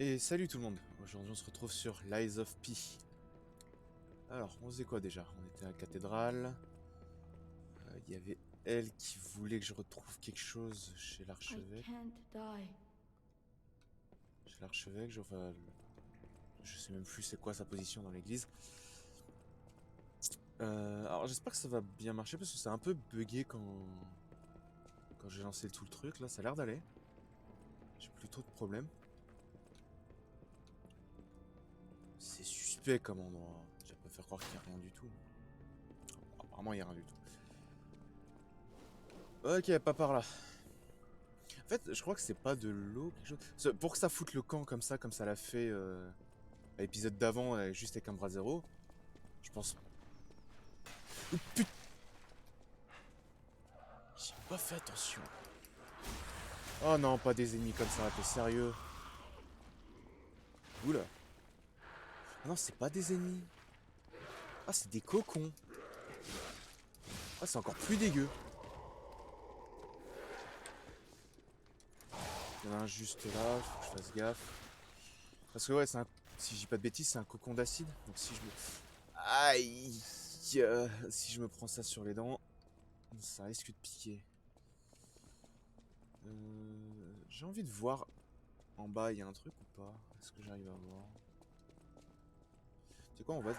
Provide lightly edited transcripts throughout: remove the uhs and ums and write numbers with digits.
Et salut tout le monde, aujourd'hui on se retrouve sur Lies of P. Alors, on faisait quoi déjà? On était à la cathédrale. Il y avait elle qui voulait que je retrouve quelque chose chez I l'archevêque. can't die. Chez l'archevêque, enfin, je sais même plus c'est quoi sa position dans l'église. Alors j'espère que ça va bien marcher parce que c'est un peu bugué quand j'ai lancé tout le truc. Là, ça a l'air d'aller. J'ai plus trop de problèmes. C'est suspect comme endroit. Je vais pas faire croire qu'il n'y a rien du tout. Apparemment, il n'y a rien du tout. Ok, pas par là. En fait, je crois que c'est pas de l'eau, quelque chose. Pour que ça foute le camp comme ça l'a fait à l'épisode d'avant, juste avec un bras zéro, je pense. Oh putain, j'ai pas fait attention. Oh non, pas des ennemis comme ça, t'es sérieux? Oula. Ah non, c'est pas des ennemis. Ah, c'est des cocons. Ah, c'est encore plus dégueu. Il y en a un juste là, faut que je fasse gaffe. Parce que ouais, si je dis pas de bêtises, c'est un cocon d'acide. Donc si je me... Aïe, si je me prends ça sur les dents, ça risque de piquer. J'ai envie de voir en bas, il y a un truc ou pas? Est-ce que j'arrive à voir? C'est quoi, on va...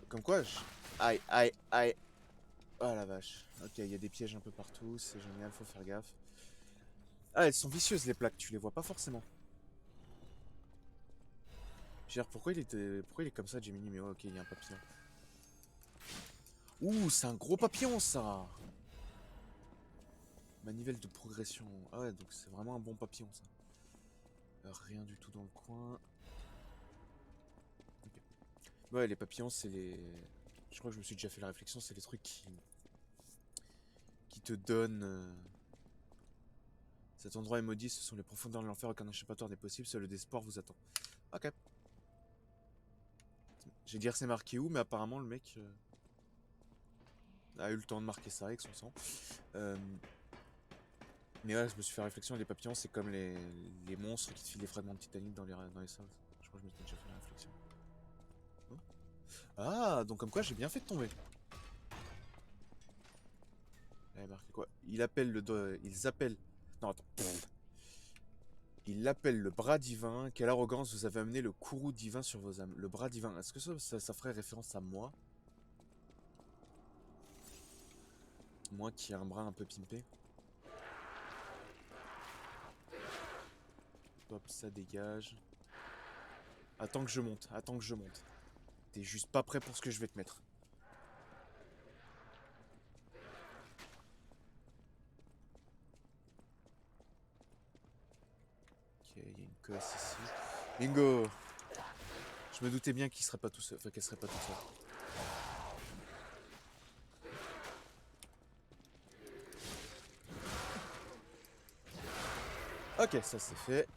Comme quoi, aïe, aïe, aïe. Oh la vache. Ok, il y a des pièges un peu partout, c'est génial, faut faire gaffe. Ah, elles sont vicieuses les plaques, tu les vois pas forcément. Je veux dire, pourquoi il est comme ça, Gemini? Mais ouais, ok, il y a un papillon. Ouh, c'est un gros papillon, ça! Manivelle de progression. Ah ouais, donc c'est vraiment un bon papillon, ça. Rien du tout dans le coin. Ok. Ouais, les papillons, c'est les... Je crois que je me suis déjà fait la réflexion, c'est les trucs qui te donnent... Cet endroit est maudit, ce sont les profondeurs de l'enfer, aucun échappatoire n'est possible, seul le désespoir vous attend. Ok. J'ai dire c'est marqué où, mais apparemment le mec a eu le temps de marquer ça avec son sang. Euh, mais ouais, je me suis fait réflexion, les papillons c'est comme les monstres qui te filent des fragments de titanium dans les sols. Je crois que je m'étais déjà fait la réflexion. Oh. Ah, donc comme quoi j'ai bien fait de tomber. Il marqué quoi? Ils appellent... Non, attends. Il l'appelle le bras divin. Quelle arrogance, vous avez amené le courroux divin sur vos âmes. Le bras divin, est-ce que ça ferait référence à moi? Moi qui ai un bras un peu pimpé. Hop, ça dégage. Attends que je monte, attends que je monte. T'es juste pas prêt pour ce que je vais te mettre. Ok, il y a une cosse ici. Bingo! Je me doutais bien qu'il serait pas tout seul. Enfin, qu'elle serait pas toute seule. Ok, ça c'est fait.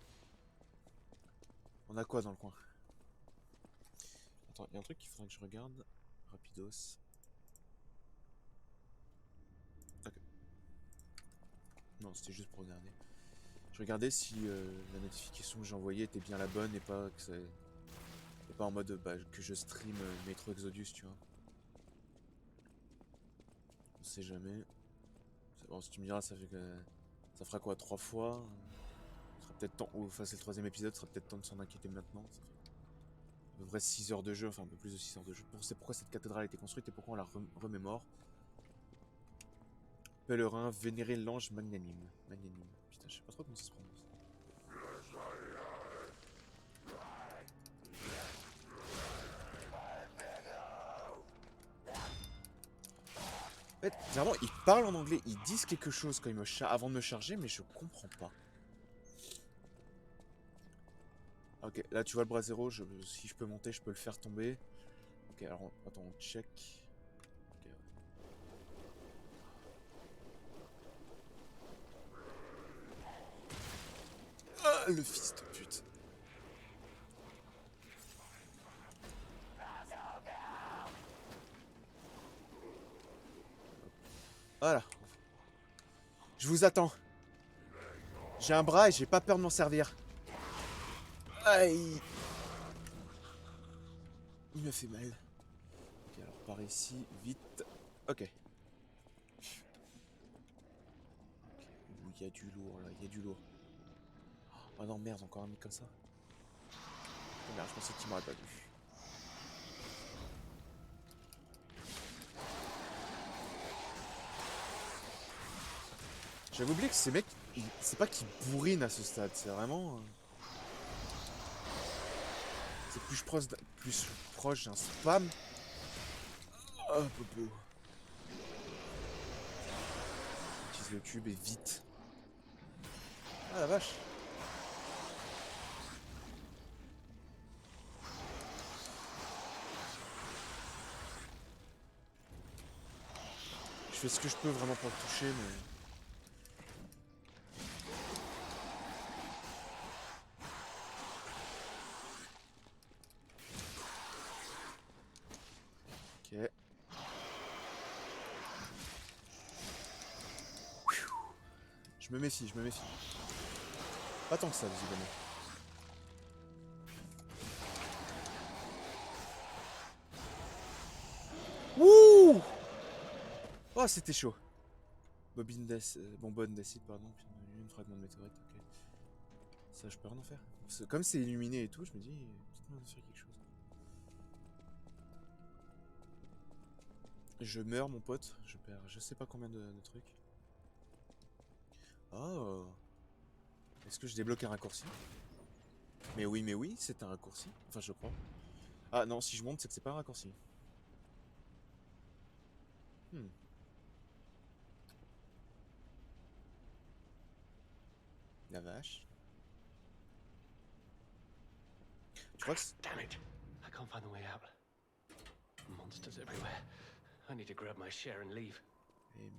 On a quoi dans le coin? Attends, il y a un truc qu'il faudrait que je regarde. Rapidos. Ok. Non, c'était juste pour regarder. Je regardais si la notification que j'ai envoyée était bien la bonne et pas que ça... Et pas en mode bah, que je stream Metro Exodus, tu vois. On sait jamais. Bon, si tu me diras, ça fait que... Ça fera quoi, 3 fois? Ce sera peut-être temps... Enfin, c'est le troisième épisode, ce sera peut-être temps de s'en inquiéter maintenant. Ça fait à peu près 6 heures de jeu, enfin un peu plus de 6 heures de jeu. C'est pourquoi cette cathédrale a été construite et pourquoi on la remémore. Pèlerin, vénérer l'ange magnanime. Magnanime. Putain, je sais pas trop comment ça se prononce. En fait, clairement, ils parlent en anglais, ils disent quelque chose quand avant de me charger, mais je comprends pas. Ok, là tu vois le bras zéro, si je peux monter, je peux le faire tomber. Ok, alors attends, on check. Ok, ouais. Ah, le fils de pute. Voilà. Je vous attends. J'ai un bras et j'ai pas peur de m'en servir. Aïe. Il me fait mal. Ok, alors par ici, vite. Ok. Il y a du lourd là, il y a du lourd. Oh non, merde, encore un mec comme ça. Oh merde, je pensais qu'il m'aurait pas vu. J'avais oublié que ces mecs, c'est pas qu'ils bourrinent à ce stade, c'est vraiment. C'est plus proche d'un spam. Oh, popo. Utilise le cube et vite. Ah la vache. Je fais ce que je peux vraiment pour le toucher, mais. Ok. Je me méfie, je me méfie. Pas tant que ça, visiblement. Wouh! Oh, c'était chaud. Bonbonne d'acide, pardon. Puis un fragment de météorite, ok. Ça, je peux rien en faire. Comme c'est illuminé et tout, je me dis, peut-être moyen de faire quelque chose. Je meurs, mon pote. Je perds je sais pas combien de trucs. Oh! Est-ce que je débloque un raccourci? Mais oui, c'est un raccourci. Enfin, je crois. Ah non, si je monte, c'est que c'est pas un raccourci. Hmm. La vache. Tu crois que c'est... Damn it! I can't find the way out. Monsters everywhere. I need to grab my share and leave. Eh merde.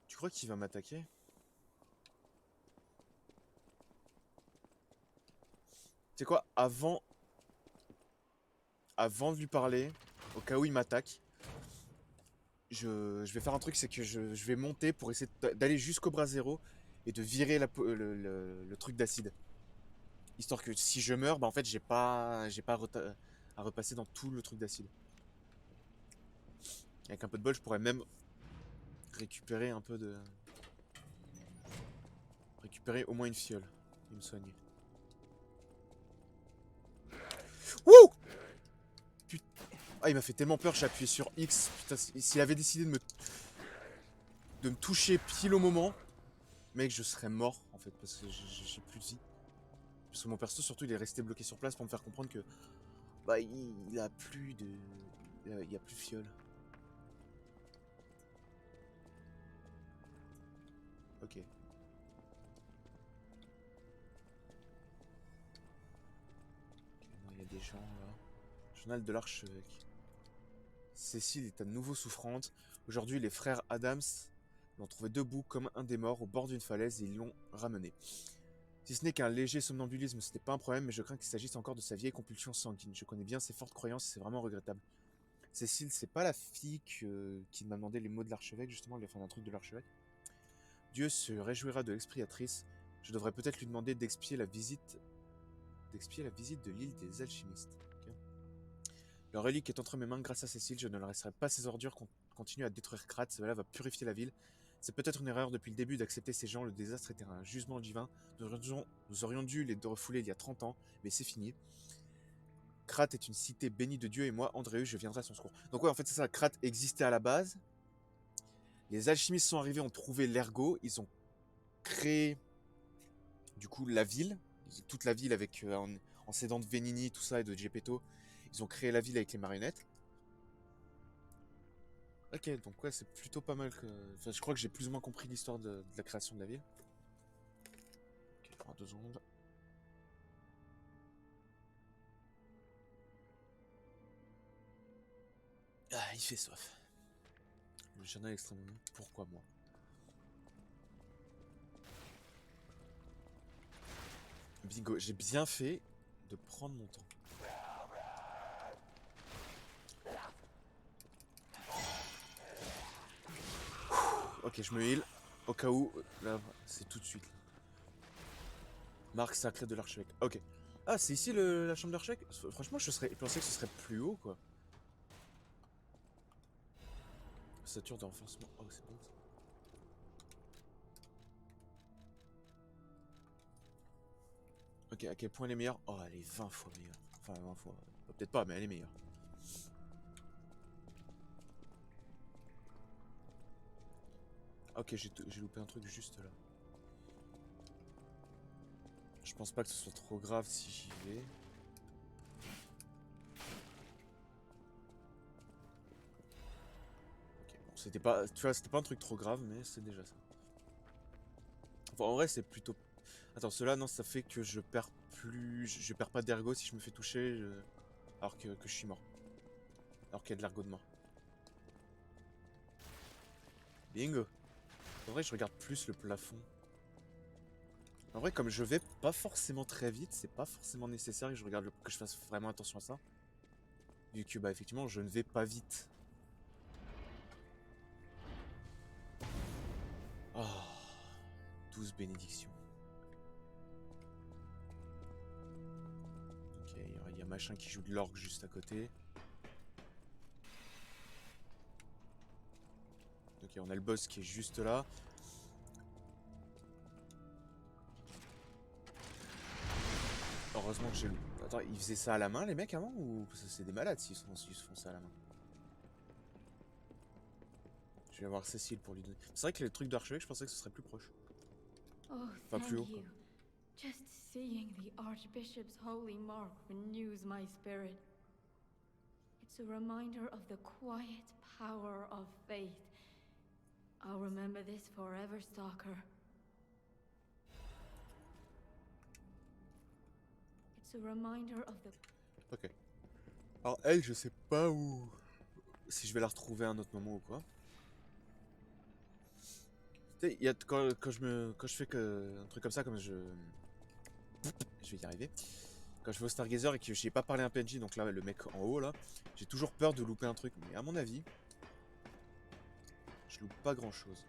Tu crois qu'il va m'attaquer? Tu sais quoi, avant de lui parler, au cas où il m'attaque, je vais faire un truc, c'est que je vais monter pour essayer d'aller jusqu'au bras zéro et de virer le truc d'acide. Histoire que si je meurs, bah en fait j'ai pas à repasser dans tout le truc d'acide. Avec un peu de bol, je pourrais même récupérer un peu de... Récupérer au moins une fiole et me soigner. Wouh! Putain. Ah, il m'a fait tellement peur, j'ai appuyé sur X. Putain, s'il avait décidé de me toucher pile au moment, mec, je serais mort en fait, parce que j'ai plus de vie. Parce que mon perso, surtout, il est resté bloqué sur place pour me faire comprendre que bah, il a plus de. Il y a plus de fiole. Ok. Ok, non, il y a des gens là. Journal de l'archevêque. Cécile est à nouveau souffrante. Aujourd'hui, les frères Adams l'ont trouvé debout comme un des morts au bord d'une falaise et ils l'ont ramené. Si ce n'est qu'un léger somnambulisme, ce n'est pas un problème, mais je crains qu'il s'agisse encore de sa vieille compulsion sanguine. Je connais bien ses fortes croyances et c'est vraiment regrettable. Cécile, c'est pas la fille qui m'a demandé les mots de l'archevêque, justement, elle lui a fait un truc de l'archevêque. Dieu se réjouira de l'expiatrice. Je devrais peut-être lui demander d'expier la visite de l'île des alchimistes. Okay. Le relique est entre mes mains grâce à Cécile, je ne laisserai pas ces ordures continuer à détruire Krat, cela va purifier la ville. C'est peut-être une erreur depuis le début d'accepter ces gens, le désastre était un jugement divin. Nous aurions dû les refouler il y a 30 ans, mais c'est fini. Krat est une cité bénie de Dieu et moi, Andréus, je viendrai à son secours. Donc ouais, en fait c'est ça, Krat existait à la base. Les alchimistes sont arrivés, ont trouvé l'ergot, ils ont créé du coup la ville, toute la ville avec en s'aidant de Venini, tout ça et de Geppetto, ils ont créé la ville avec les marionnettes. Ok, donc ouais, c'est plutôt pas mal que... Enfin, je crois que j'ai plus ou moins compris l'histoire de la création de la ville. Ok, alors 2 secondes. Ah, il fait soif. Le journal extrêmement... Pourquoi moi? Bingo, j'ai bien fait de prendre mon temps. Ok, je me heal. Au cas où, là, c'est tout de suite. Là. Marque sacrée de l'archevêque. Ok. Ah, c'est ici la chambre d'archevêque. Franchement, je pensais que ce serait plus haut, quoi. Stature de renforcement. Oh, c'est bon ça. Ok, à quel point elle est meilleure? Oh, elle est 20 fois meilleure. Enfin, 20 fois. Peut-être pas, mais elle est meilleure. Ok, j'ai loupé un truc juste là. Je pense pas que ce soit trop grave si j'y vais. Ok, bon, c'était pas, tu vois, c'était pas un truc trop grave, mais c'est déjà ça. Enfin, en vrai, c'est plutôt... Attends, cela, non, ça fait que je perds plus... Je perds pas d'ergo si je me fais toucher, alors que je suis mort. Alors qu'il y a de l'ergo de mort. Bingo. En vrai, je regarde plus le plafond. En vrai, comme je vais pas forcément très vite, c'est pas forcément nécessaire que que je fasse vraiment attention à ça. Vu que, bah, effectivement, je ne vais pas vite. Oh, 12 bénédictions. Ok, il y a machin qui joue de l'orgue juste à côté. Ok, on a le boss qui est juste là. Heureusement que j'ai... Attends, ils faisaient ça à la main les mecs avant ou c'est des malades s'ils se font ça à la main? Je vais voir Cécile pour lui donner. C'est vrai que les trucs d'archevêque, je pensais que ce serait plus proche. Oh, Enfin plus haut thank quoi. you. Just seeing the Archbishop's holy mark renews my spirit. It's a reminder of the quiet power of faith. I'll remember this forever, Stalker. It's a reminder of the... Ok. Alors elle, je sais pas où... Si je vais la retrouver à un autre moment ou quoi. Tu sais, quand je fais un truc comme ça, comme je vais y arriver. Quand je vais au Stargazer et que j'ai pas parlé un PNJ, donc là, le mec en haut, là, j'ai toujours peur de louper un truc. Mais à mon avis, je loupe pas grand-chose.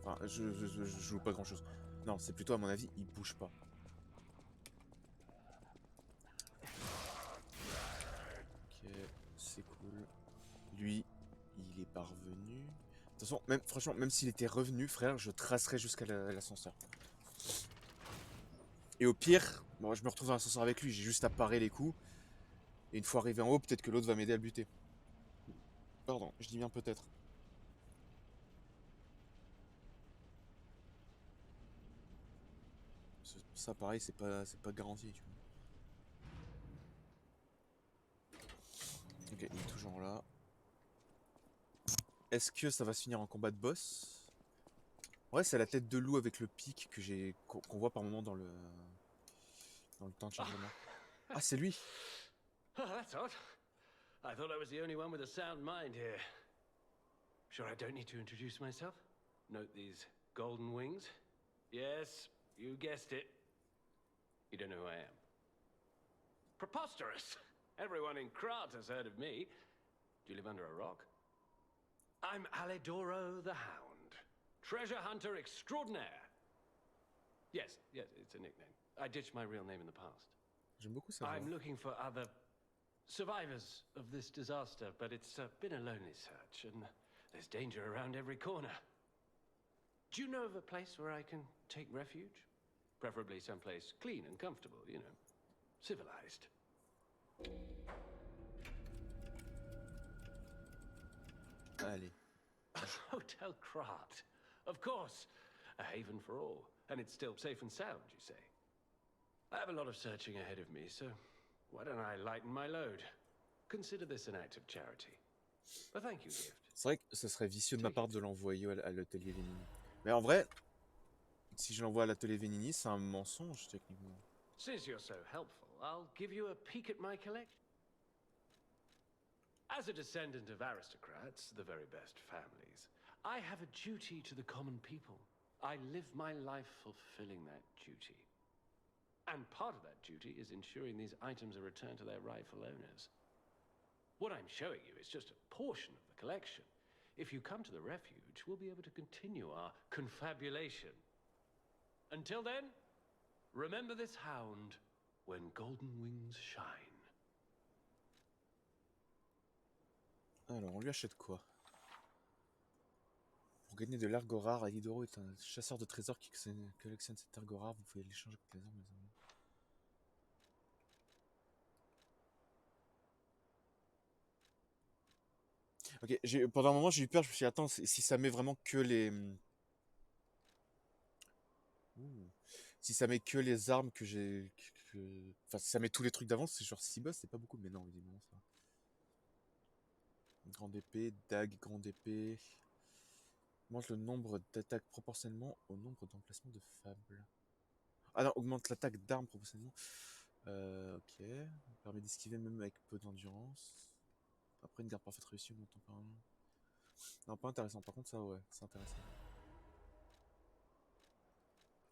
Enfin, je loupe pas grand-chose. Non, c'est plutôt à mon avis, il bouge pas. Ok, c'est cool. Lui, il est parvenu. De toute façon, même, franchement, même s'il était revenu, frère, je tracerais jusqu'à l'ascenseur. Et au pire, bon, je me retrouve dans l'ascenseur avec lui, j'ai juste à parer les coups. Et une fois arrivé en haut, peut-être que l'autre va m'aider à le buter. Pardon, je dis bien peut-être. Ça, pareil, c'est pas garanti, tu vois. Ok, il est toujours là. Est-ce que ça va se finir en combat de boss? Ouais, c'est la tête de loup avec le pic qu'on voit par moment dans le temps de chargement. Ah, c'est lui. Oh, that's odd. I thought I was the only one with a sound mind here. Sure I don't need to introduce myself? Note these golden wings? Yes, you guessed it. You don't know who I am. Preposterous! Everyone in Krat has heard of me. Do you live under a rock? I'm Alidoro the Hound, treasure hunter extraordinaire. Yes, it's a nickname. I ditched my real name in the past. J'aime beaucoup sa voix. I'm looking for other survivors of this disaster, but it's been a lonely search, and there's danger around every corner. Do you know of a place where I can take refuge? Preferably someplace clean and comfortable, you know, civilized. Allez. Hotel Krat. Of course. A haven for all. And it's still safe and sound, you say? I have a lot of searching ahead of me, so why don't I lighten my load? Consider this an act of charity. A thank you gift. C'est vrai que ce serait vicieux de ma part de l'envoyer à l'atelier Vénini. Mais en vrai, si je l'envoie à l'atelier Vénini, c'est un mensonge techniquement. Since you're so helpful, I'll give you a peek at my collection. As a descendant of aristocrats, the very best families, I have a duty to the common people. I live my life fulfilling that duty. And part of that duty is ensuring these items are returned to their rightful owners. What I'm showing you is just a portion of the collection. If you come to the refuge, we'll be able to continue our confabulation. Until then, remember this hound when golden wings shine. Alors, on lui achète quoi? Pour gagner de l'ergot rare, Alidoro est un chasseur de trésors qui collectionne cet ergot rare. Vous pouvez l'échanger contre les armes, les amis. Ok, pendant un moment j'ai eu peur, je me suis dit, attends, si ça met vraiment que les... Ouh. Si ça met que les armes que j'ai... Enfin, si ça met tous les trucs d'avance, c'est genre 6 boss, c'est pas beaucoup, mais non, évidemment, ça. Grande épée, dague, grande épée... Augmente le nombre d'attaques proportionnellement au nombre d'emplacements de fables. Ah non, augmente l'attaque d'armes proportionnellement. Ok. Permet d'esquiver même avec peu d'endurance. Après une garde parfaite réussie, augmente temporairement. Non, pas intéressant. Par contre, ça, ouais, c'est intéressant.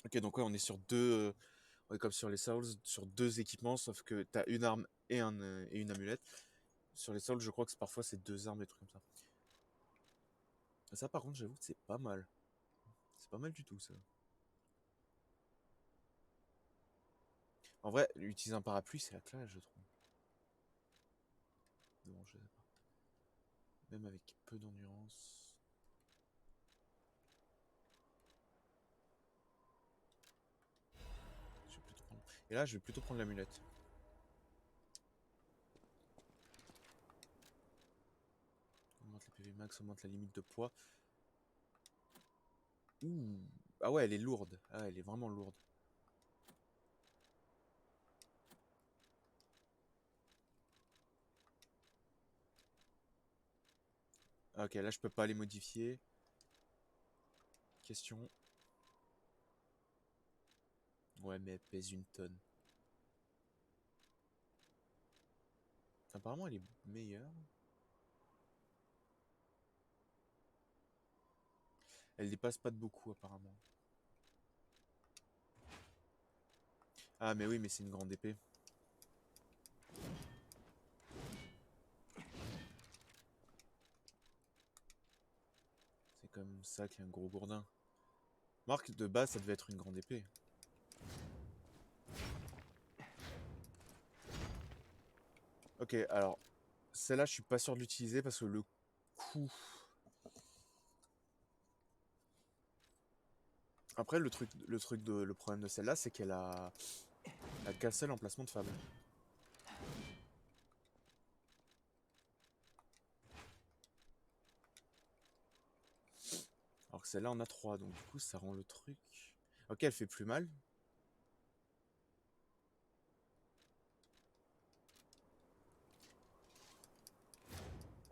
Ok, donc ouais, on est sur deux... ouais, comme sur les Souls, sur deux équipements, sauf que t'as une arme et une amulette. Sur les Souls, je crois que parfois c'est deux armes et trucs comme ça. Ça, par contre, j'avoue que c'est pas mal. C'est pas mal du tout, ça. En vrai, utiliser un parapluie, c'est la classe, je trouve. Non, je sais pas. Même avec peu d'endurance. Je vais plutôt prendre... Et là, je vais plutôt prendre l'amulette. Augmente les PV max, augmente la limite de poids. Ouh. Ah ouais, elle est lourde. Ah, elle est vraiment lourde. Ah, ok, là, je peux pas les modifier. Question. Ouais, mais elle pèse une tonne. Apparemment, elle est meilleure. Elle dépasse pas de beaucoup, apparemment. Ah, mais oui, mais c'est une grande épée. C'est comme ça qu'il y a un gros gourdin. Marque de base, ça devait être une grande épée. Ok, alors, celle-là, je suis pas sûr de l'utiliser parce que le coup... Après, le problème de celle-là, c'est qu'elle a... Elle cassait l'emplacement de fable. Alors que celle-là, on a 3, donc du coup, ça rend le truc... Ok, elle fait plus mal.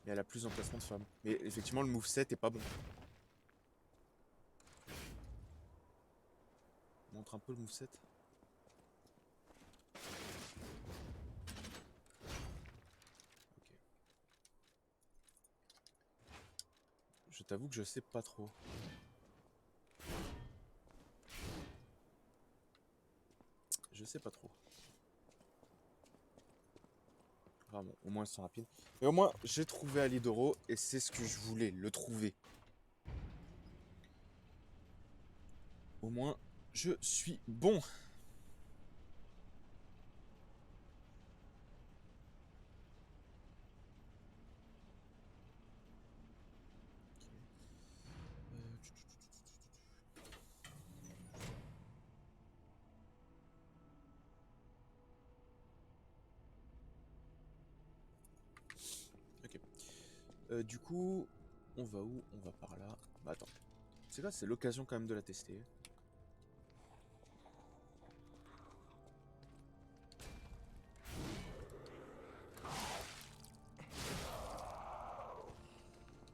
Mais elle a plus d'emplacement de fable. Mais effectivement, le moveset est pas bon. Montre un peu le moveset. Ok. Je t'avoue que je sais pas trop. Je sais pas trop. Ah bon, au moins ils sont rapides. Mais au moins, j'ai trouvé Alidoro et c'est ce que je voulais, le trouver. Au moins, je suis bon. Ok. Du coup, on va où? On va par là. Bah attends. C'est quoi? C'est l'occasion quand même de la tester.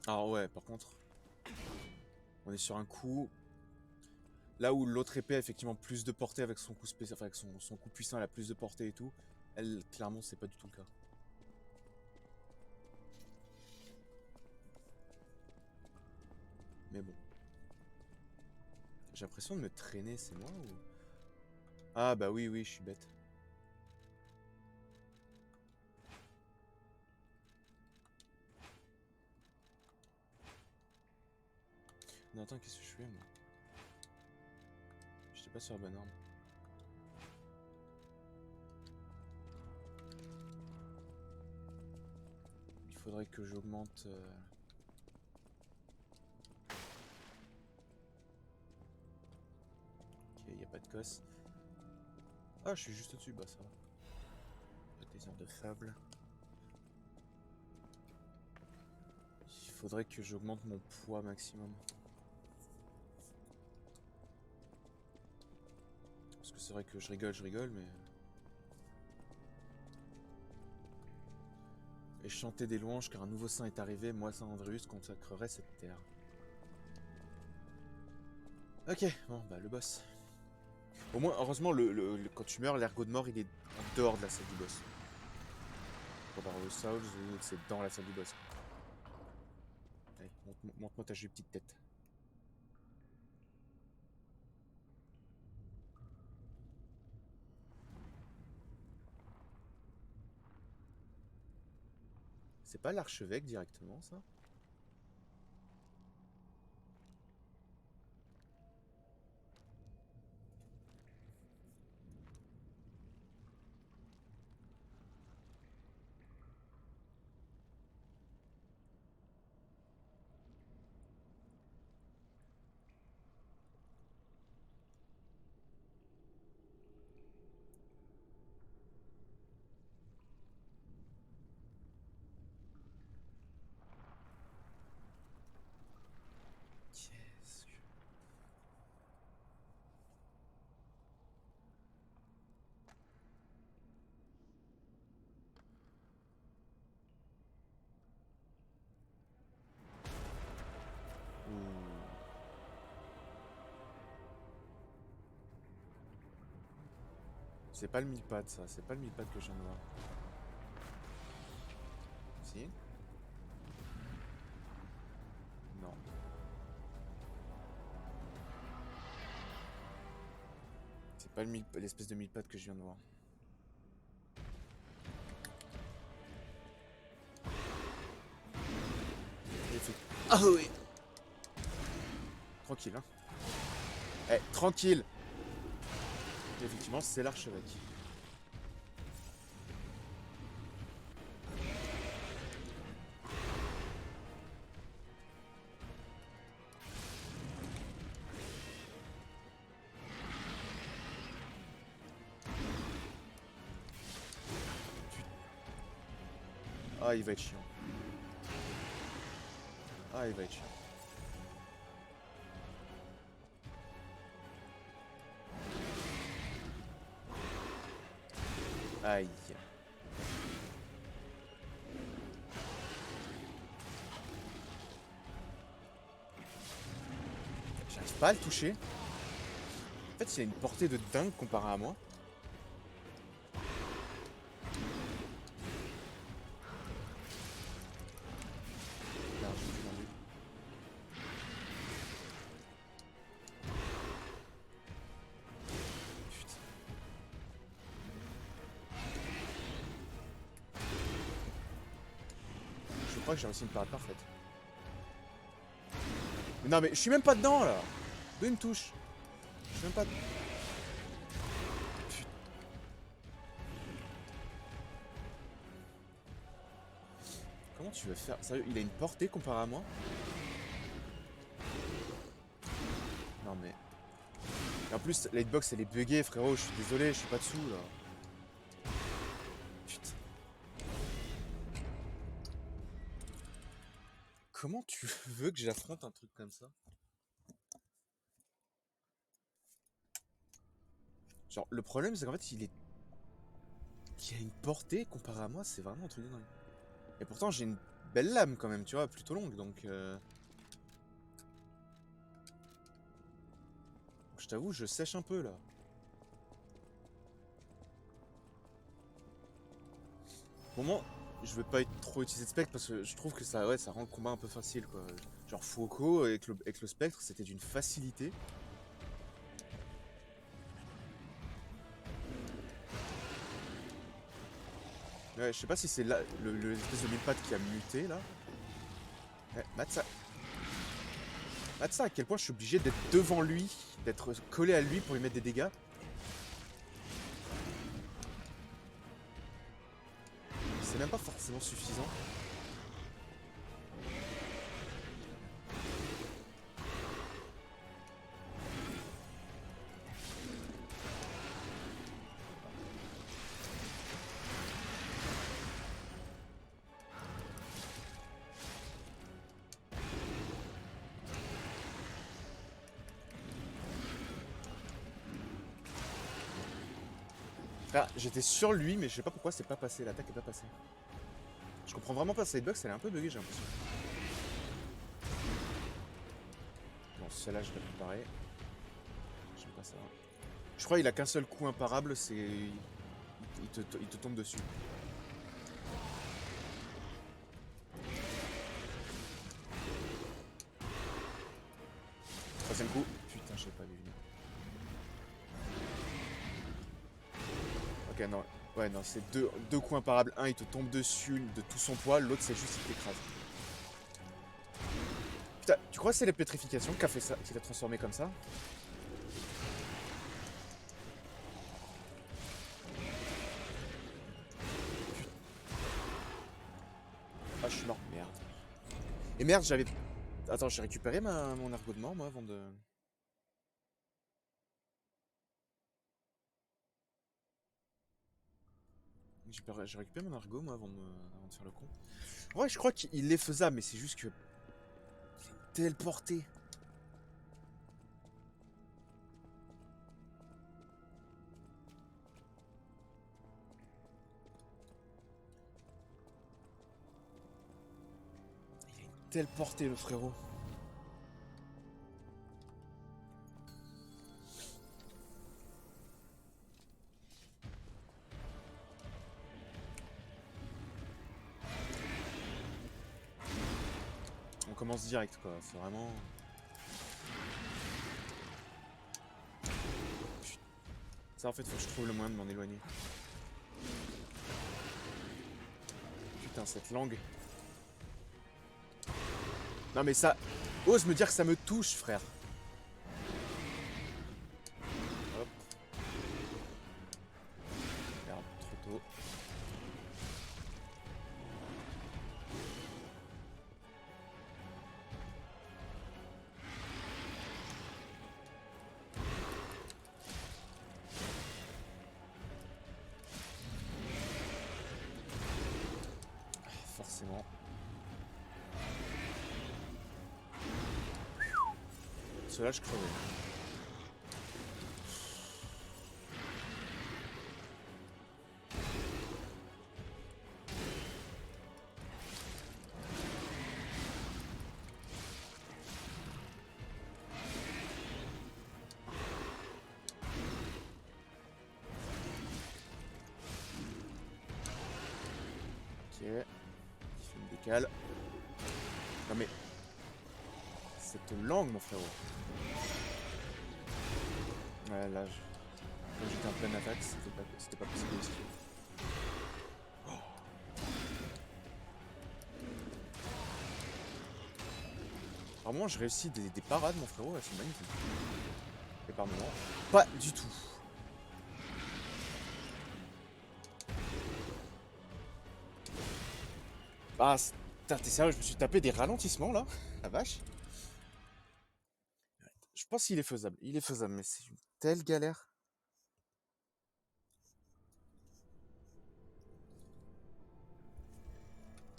Alors ouais, par contre, on est sur un coup. Là où l'autre épée a effectivement plus de portée avec son coup spécial, enfin avec son coup puissant, elle a plus de portée et tout. Elle, clairement, c'est pas du tout le cas. Mais bon. J'ai l'impression de me traîner, c'est moi ou... Ah bah oui, oui, je suis bête. Non, attends, qu'est-ce que je fais moi? J'étais pas sur la bonne arme. Il faudrait que j'augmente. Ok, y a pas de cosse. Ah, je suis juste au-dessus, bah ça va. Des heures de fable. Il faudrait que j'augmente mon poids maximum. Parce que c'est vrai que je rigole, mais... Et chanter des louanges car un nouveau saint est arrivé, moi Saint Andreus consacrerai cette terre. Ok, bon, bah le boss. Au moins, heureusement, quand tu meurs, l'ergot de mort, il est en dehors de la salle du boss. Pour Dark Souls, c'est dans la salle du boss. Allez, montre-moi ta jolie petite tête. C'est pas l'archevêque directement, ça? Qu'est-ce que... Ouh. C'est pas le mille-pattes, ça. C'est pas le mille-pattes que je viens de voir. Si? Non. C'est pas l'espèce de mille-pattes que je viens de voir. Ah oui! Tranquille, hein. Eh, tranquille! Et effectivement, c'est l'archevêque. Ah, il va être chiant. Ah, il va être chiant. Aïe. J'arrive pas à le toucher. En fait, il a une portée de dingue comparé à moi. Merde, j'ai plus vendu. Putain. Je crois que j'ai réussi une parade parfaite. Mais non, mais je suis même pas dedans là. D'où il me touche? Je suis même pas. Putain. Comment tu veux faire? Sérieux, il a une portée comparé à moi? Non mais. Et en plus, la hitbox elle est buggée, frérot. Je suis désolé, je suis pas dessous là. Putain. Comment tu veux que j'affronte un truc comme ça? Genre, le problème c'est qu'en fait, il a une portée comparé à moi, c'est vraiment un truc de dingue. Et pourtant, j'ai une belle lame quand même, tu vois, plutôt longue, donc... Je t'avoue, je sèche un peu là. Pour moi, je veux pas trop utiliser de spectre parce que je trouve que ça, ouais, ça rend le combat un peu facile quoi. Genre Foucault avec le spectre, c'était d'une facilité. Ouais, je sais pas si c'est l'espèce de mille pattes qui a muté là. Ouais, mate ça. Ah, tu sais à quel point je suis obligé d'être devant lui, d'être collé à lui pour lui mettre des dégâts. C'est même pas forcément suffisant. Ah, j'étais sur lui, mais je sais pas pourquoi c'est pas passé, l'attaque est pas passée. Je comprends vraiment pas, cette box elle est un peu buggée, j'ai l'impression. Bon, celle-là je vais préparer. Je sais pas ça. Je crois qu'il a qu'un seul coup imparable, c'est... il te tombe dessus. Troisième coup. Putain, je sais pas vu venir. Ok, non. Ouais, non, c'est deux coups imparables. Un, il te tombe dessus de tout son poids. L'autre, c'est juste il t'écrase. Putain, tu crois que c'est la pétrification qui a fait ça, qui l'a transformé comme ça? Ah, je suis mort. Merde. Et merde, j'avais... Attends, j'ai récupéré mon argot de mort, moi, avant de... J'ai récupéré mon argot, moi, avant de faire le con. Ouais, je crois qu'il est faisable, mais c'est juste que... Il est telle portée. Il a une telle portée, le frérot. On commence direct, quoi. C'est vraiment... Ça, en fait, faut que je trouve le moyen de m'en éloigner. Putain, cette langue. Non, mais ça... Ose me dire que ça me touche, frère. Hop. Merde, trop tôt. Forcément. Cela, je crevais. Ok. Il fait une décale. Non mais... Cette langue, mon frérot. Ouais, là, quand j'étais en pleine attaque, c'était pas possible aussi. Par moment, je réussis des parades, mon frérot, là, c'est magnifique. Et par moment, pas du tout. Ah, t'es sérieux, je me suis tapé des ralentissements, là? La vache. Je pense qu'il est faisable. Il est faisable, mais c'est une telle galère.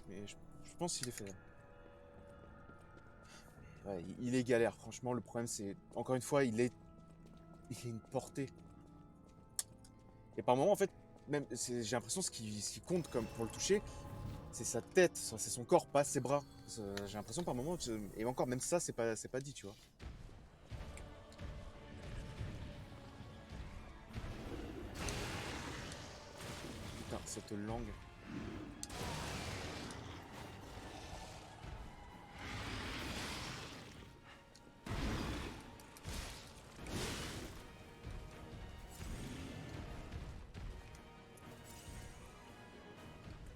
Mais je pense qu'il est faisable. Ouais, il est galère, franchement. Le problème, c'est... Encore une fois, il est une portée. Et par moment, en fait, même j'ai l'impression ce qui compte comme pour le toucher, c'est sa tête, c'est son corps, pas ses bras. J'ai l'impression par moment, et encore même ça, c'est pas dit, tu vois. Putain, cette langue.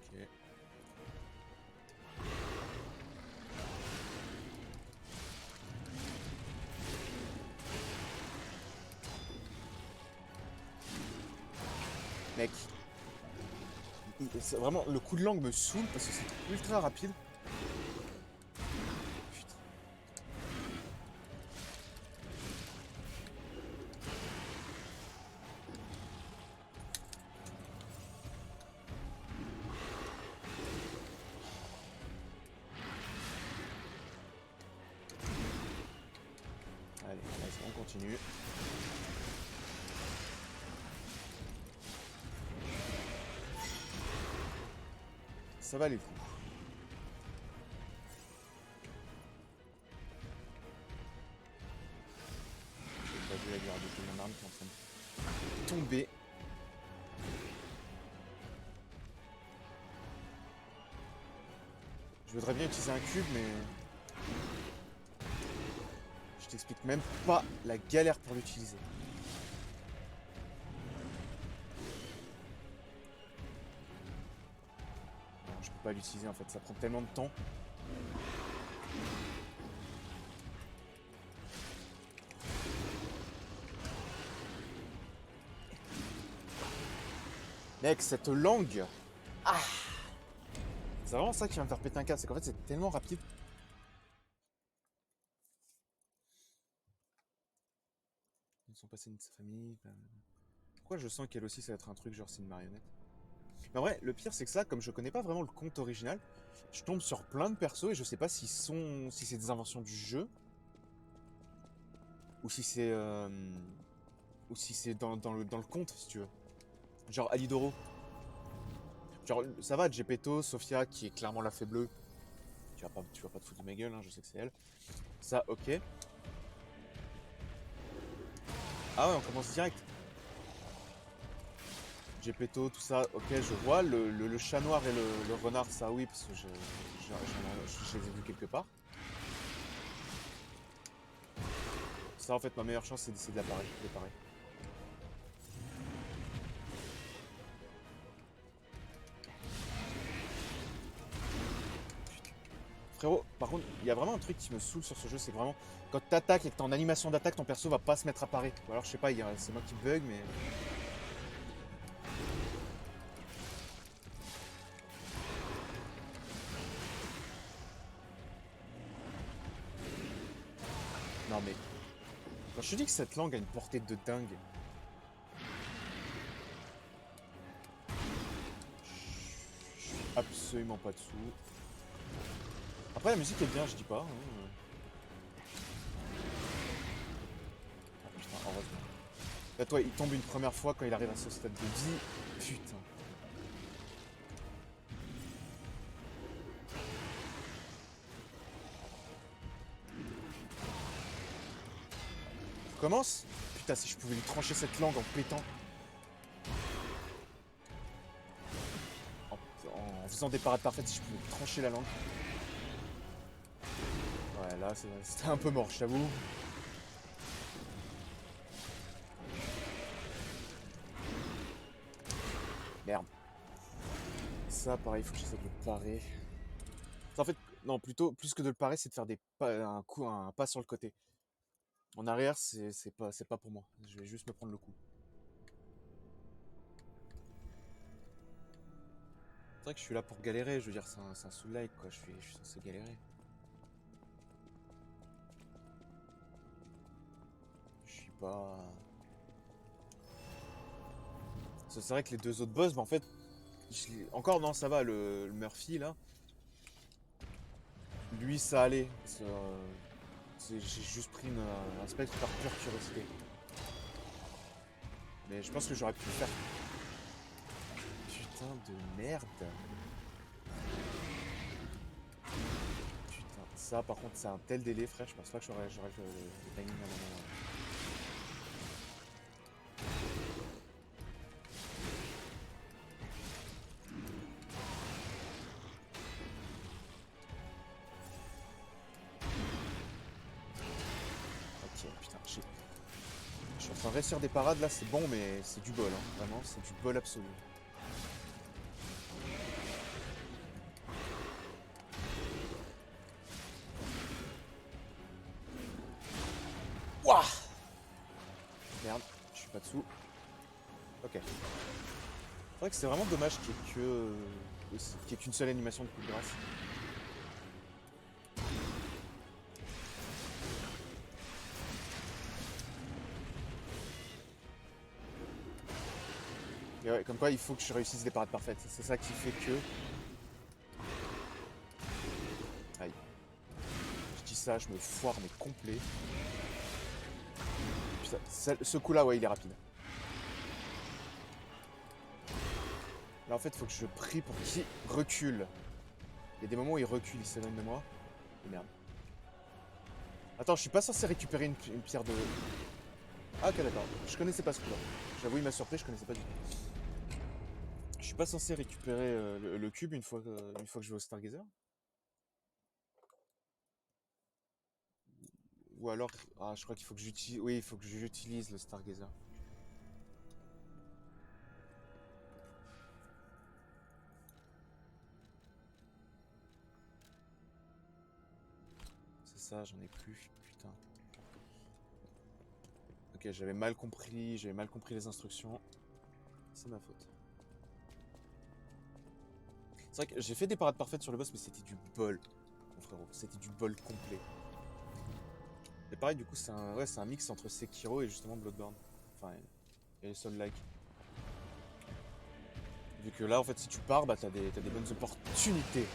Ok. Mec. Vraiment, le coup de langue me saoule parce que c'est ultra rapide. Putain. Allez, vas-y, on continue. Ça va les coups. J'ai pas vu la garde de mon arme qui est en train de tomber. Je voudrais bien utiliser un cube, mais je t'explique même pas la galère pour l'utiliser. Non, je peux pas l'utiliser en fait, ça prend tellement de temps. Mec, cette langue. Ah, c'est vraiment ça qui va me faire péter un câble, c'est qu'en fait c'est tellement rapide. Ils sont passés de sa famille. Pourquoi je sens qu'elle aussi ça va être un truc genre c'est une marionnette? Mais en vrai, le pire c'est que ça, comme je connais pas vraiment le conte original, je tombe sur plein de persos et je sais pas si c'est des inventions du jeu ou si c'est dans le conte si tu veux. Genre Alidoro. Genre ça va, Gepetto, Sophia qui est clairement la fée bleue. Tu vas pas te foutre de ma gueule, hein, je sais que c'est elle. Ça, ok. Ah ouais, on commence direct. Gepetto, tout ça, ok, je vois. Le chat noir et le renard, ça oui, parce que je les ai vus quelque part. Ça, en fait, ma meilleure chance, c'est de l'apparaître. Frérot, par contre, il y a vraiment un truc qui me saoule sur ce jeu, c'est que vraiment, quand t'attaques et que t'es en animation d'attaque, ton perso va pas se mettre à parer. Ou alors, je sais pas, c'est moi qui bug, mais... Non mais... Quand je te dis que cette langue a une portée de dingue... Je suis absolument pas dessous. Après, la musique est bien, je dis pas. Hein. Ah, putain, heureusement. Là, toi, il tombe une première fois quand il arrive à ce stade de vie. Putain. Commence. Putain, si je pouvais lui trancher cette langue en pétant. En faisant des parades parfaites, si je pouvais lui trancher la langue. Ouais, là, c'était un peu mort, je t'avoue. Merde. Ça, pareil, il faut que j'essaie de le parer. Ça, en fait, non, plutôt, plus que de le parer, c'est de faire un pas sur le côté. En arrière, c'est pas pour moi. Je vais juste me prendre le coup. C'est vrai que je suis là pour galérer, je veux dire, c'est un soul-like, quoi. Je suis censé galérer. Je suis pas... C'est vrai que les deux autres boss, bah en fait... Encore, non, ça va, le Murphy, là. Lui, ça allait. J'ai juste pris un spectre par pure curiosité. Mais je pense que j'aurais pu le faire. Putain de merde. Putain, ça par contre c'est un tel délai frère, je pense pas que j'aurais le timing à un moment. Ok, putain, je suis en train de réussir des parades là, c'est bon mais c'est du bol, hein. Vraiment, c'est du bol absolu. Wouah! Merde, je suis pas dessous. Ok. C'est vrai que c'est vraiment dommage qu'il n'y ait qu'une seule animation de coup de grâce. Et ouais, comme quoi il faut que je réussisse des parades parfaites. C'est ça qui fait que... Aïe. Je dis ça, je me foire mais complet. Putain, ce coup-là, ouais, il est rapide. Là, en fait, il faut que je prie pour qu'il recule. Il y a des moments où il recule, il s'éloigne de moi. Et merde. Attends, je suis pas censé récupérer une pierre de... Ah, ok, d'accord. Je connaissais pas ce coup-là. J'avoue, il m'a surpris, je connaissais pas du tout. Je suis pas censé récupérer le cube une fois que je vais au Stargazer. Ou alors... Ah, je crois qu'il faut que j'utilise... Oui, il faut que j'utilise le Stargazer. C'est ça, j'en ai plus. Putain. Ok, j'avais mal compris les instructions. C'est ma faute. C'est vrai que j'ai fait des parades parfaites sur le boss, mais c'était du bol, mon frérot. C'était du bol complet. Et pareil, du coup, c'est un mix entre Sekiro et justement Bloodborne. Enfin, et Soul-like. Vu que là, en fait, si tu pars, bah t'as des bonnes opportunités.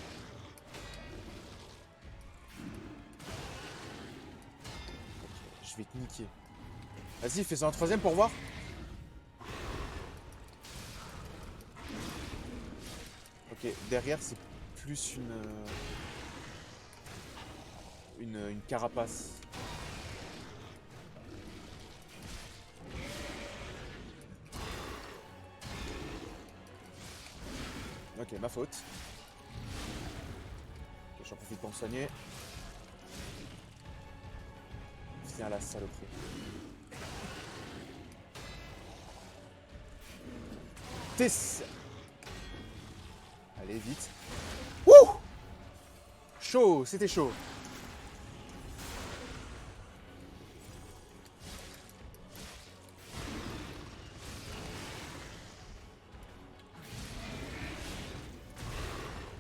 Ok, je vais te niquer. Vas-y, fais-en un troisième pour voir. Ok, derrière, c'est plus une carapace. Ok, ma faute. Ok, j'en profite pour me soigner. Viens la saloperie. Tess. Allez, vite. Ouh. Chaud, c'était chaud.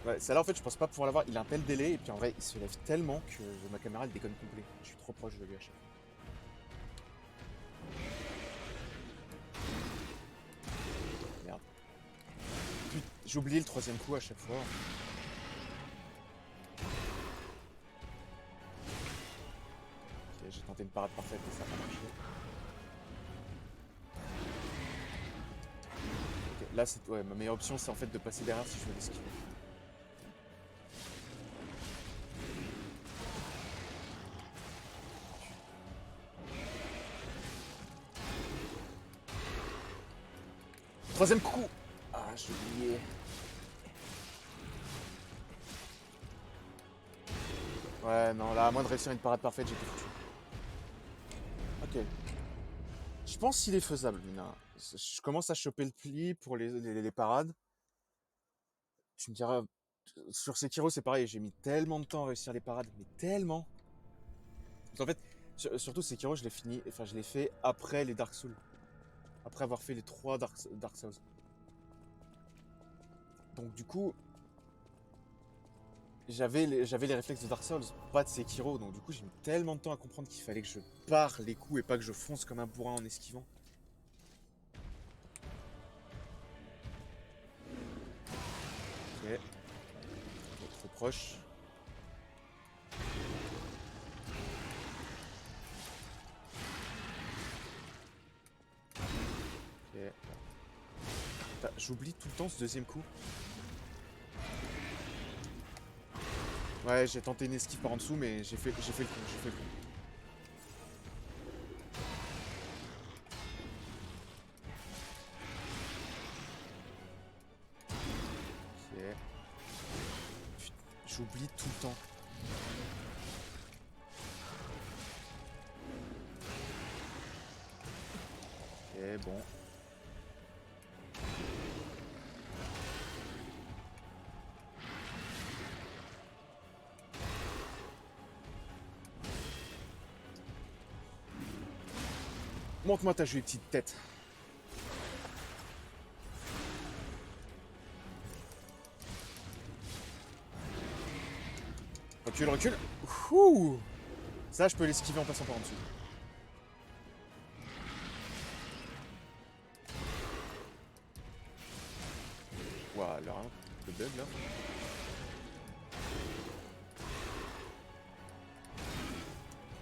Ouais, celle-là en fait je pense pas pouvoir l'avoir, il a un tel délai et puis en vrai il se lève tellement que ma caméra elle déconne complet. Je suis trop proche de lui à chaque fois. Merde. Putain, j'ai oublié le troisième coup à chaque fois. Ok, j'ai tenté une parade parfaite et ça n'a pas marché. Ok, là c'est. Ouais, ma meilleure option c'est en fait de passer derrière si je veux l'esquiver. Troisième coup. Ah, j'ai oublié. Ouais, non, là, à moins de réussir une parade parfaite, j'ai tout foutu. Ok. Je pense qu'il est faisable, Mina. Je commence à choper le pli pour les parades. Tu me diras, sur Sekiro, c'est pareil, j'ai mis tellement de temps à réussir les parades, mais tellement. Parce qu'en fait, surtout Sekiro, je l'ai fini, enfin, je l'ai fait après les Dark Souls. Après avoir fait les 3 Dark Souls. Donc, du coup, j'avais les réflexes de Dark Souls, pas de Sekiro. Donc, du coup, j'ai mis tellement de temps à comprendre qu'il fallait que je pare les coups et pas que je fonce comme un bourrin en esquivant. Ok. Trop proche. Ok. J'oublie tout le temps ce deuxième coup. Ouais, j'ai tenté une esquive par en dessous, mais j'ai fait le coup. Ok. Putain, j'oublie tout le temps. Ok, bon. Montre-moi ta jolie petite tête. Recule, recule. Ouh. Ça, je peux l'esquiver en passant par en dessous. Ouah, là, le bug là.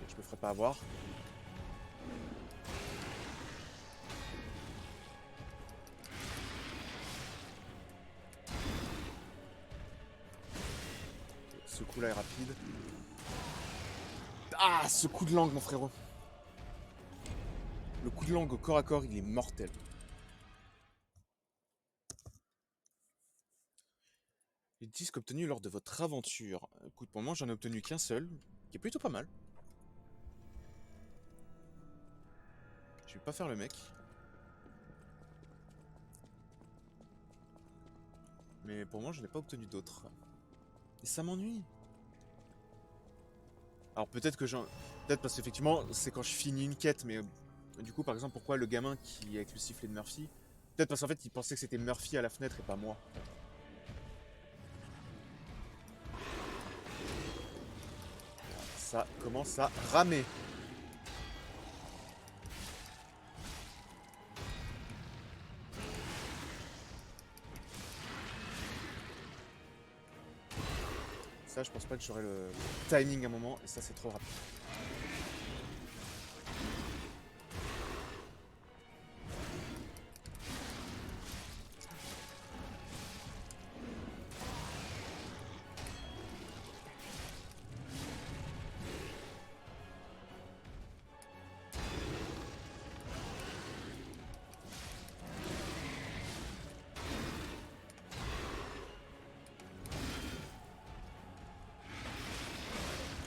Ok, je me ferai pas avoir. Ce coup là est rapide. Ah, ce coup de langue, mon frérot. Le coup de langue au corps à corps, il est mortel. Les disques obtenus lors de votre aventure. Écoute, pour moi, j'en ai obtenu qu'un seul, qui est plutôt pas mal. Je vais pas faire le mec. Mais pour moi, je n'ai pas obtenu d'autres. Et ça m'ennuie. Alors peut-être que j'en... Peut-être parce qu'effectivement, c'est quand je finis une quête, mais du coup, par exemple, pourquoi le gamin qui est avec le sifflet de Murphy? Peut-être parce qu'en fait, il pensait que c'était Murphy à la fenêtre et pas moi. Ça commence à ramer. Ça, je pense pas que j'aurai le timing à un moment, et ça, c'est trop rapide.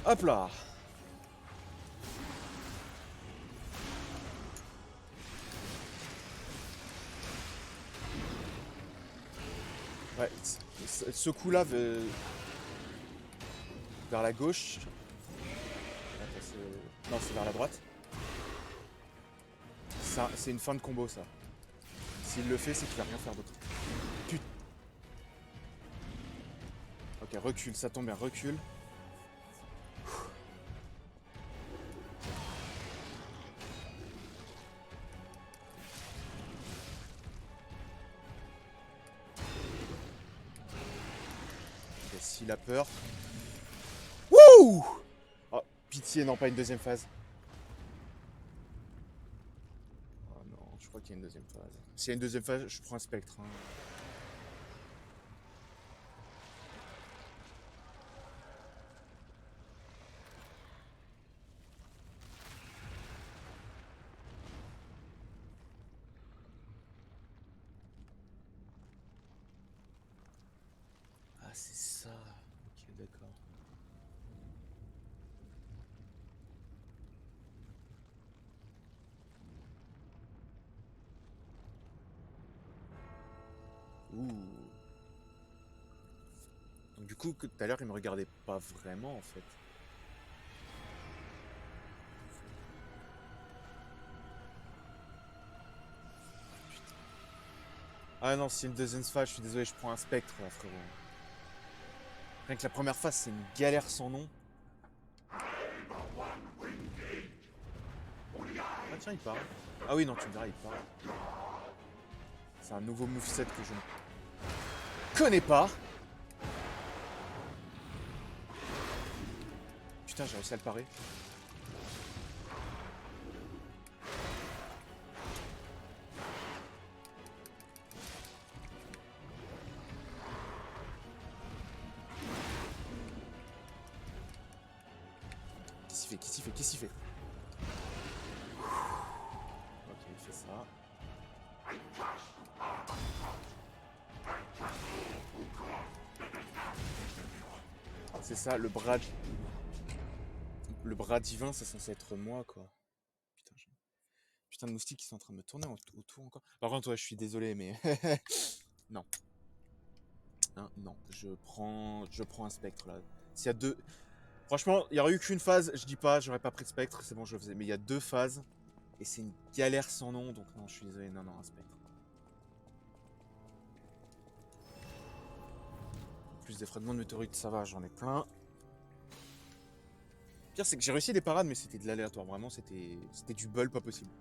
Hop là! Ouais, ce coup-là vers la gauche. Attends, non, c'est vers la droite. Ça, c'est une fin de combo, ça. S'il le fait, c'est qu'il va rien faire d'autre. Putain. Ok, recule, ça tombe bien, recule. Ok, s'il a peur. Wouh! Oh, pitié, non, pas une deuxième phase. Oh non, je crois qu'il y a une deuxième phase. S'il y a une deuxième phase, je prends un spectre. Hein. Ah, c'est ça. Ok, d'accord. Ouh. Donc du coup, tout à l'heure, il me regardait pas vraiment, en fait. Ah non, si une deuxième phase, je suis désolé, je prends un spectre, là, frérot. Rien que la première phase, c'est une galère sans nom. Ah tiens, il parle. Ah oui, non, tu me diras, il parle. C'est un nouveau moveset que je ne connais pas. Putain, j'ai réussi à le parer. Qu'est-ce qu'il fait? Qu'est-ce qu'il fait? Qu'est-ce qu'il fait? Ok, il fait ça. C'est ça, le bras... Le bras divin, c'est censé être moi, quoi. Putain, putain de moustiques qui sont en train de me tourner autour encore. Par contre, ouais, je suis désolé, mais... non. Hein, non, je prends un spectre, là. S'il y a deux... Franchement, il n'y aurait eu qu'une phase, je dis pas, j'aurais pas pris de spectre, c'est bon, je le faisais. Mais il y a deux phases, et c'est une galère sans nom, donc non, je suis désolé, non, non, un spectre. En plus des fragments de météorites, ça va, j'en ai plein. Le pire, c'est que j'ai réussi des parades, mais c'était de l'aléatoire. Vraiment, c'était du bol pas possible.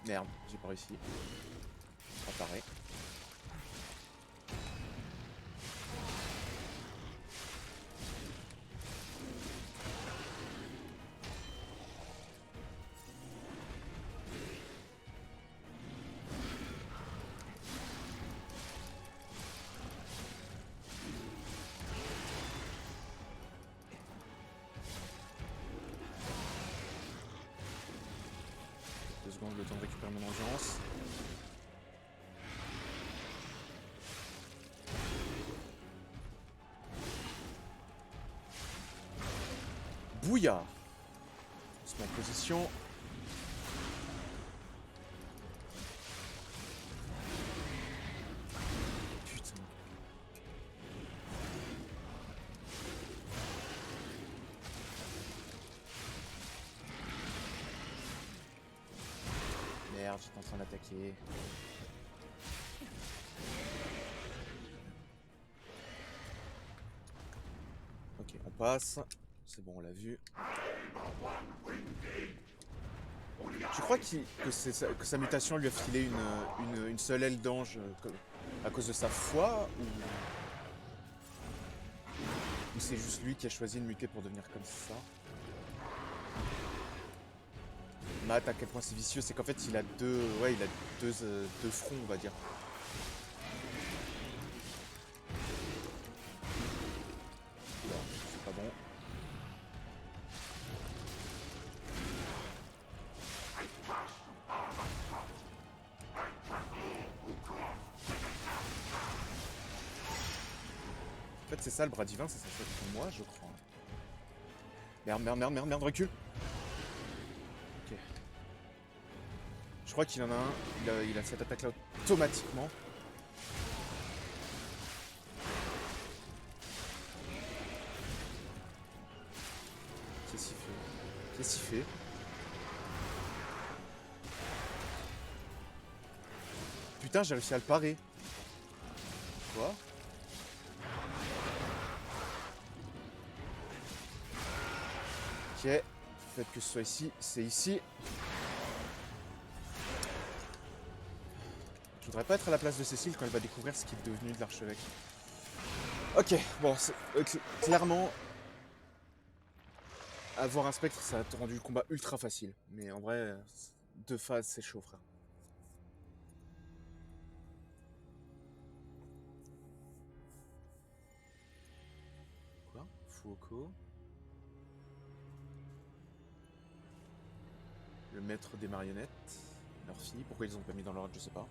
Merde, j'ai pas réussi. Apparaît. Deux secondes, le temps de récupérer mon endurance. Bouillard. On se met en position. Putain. Merde, j'étais en train d'attaquer. Ok, on passe. C'est bon, on l'a vu. Tu crois que sa mutation lui a filé une seule aile d'ange à cause de sa foi ou c'est juste lui qui a choisi de muter pour devenir comme ça? Matt, à quel point c'est vicieux, c'est qu'en fait il a deux fronts, on va dire. Oula, c'est pas bon. En fait c'est ça le bras divin, c'est censé être pour moi je crois. Merde, recule. Ok. Je crois qu'il en a un, il a cette attaque là automatiquement. Qu'est-ce qu'il fait? Putain, j'ai réussi à le parer. Quoi? Ok. Le fait que ce soit ici, c'est ici. Je voudrais pas être à la place de Cécile quand elle va découvrir ce qui est devenu de l'archevêque. Ok, bon, clairement, avoir un spectre, ça a rendu le combat ultra facile. Mais en vrai, deux phases, c'est chaud, frère. Quoi? Fuoco. Le maître des marionnettes. Leur fille. Pourquoi ils ont pas mis dans l'ordre, je sais pas.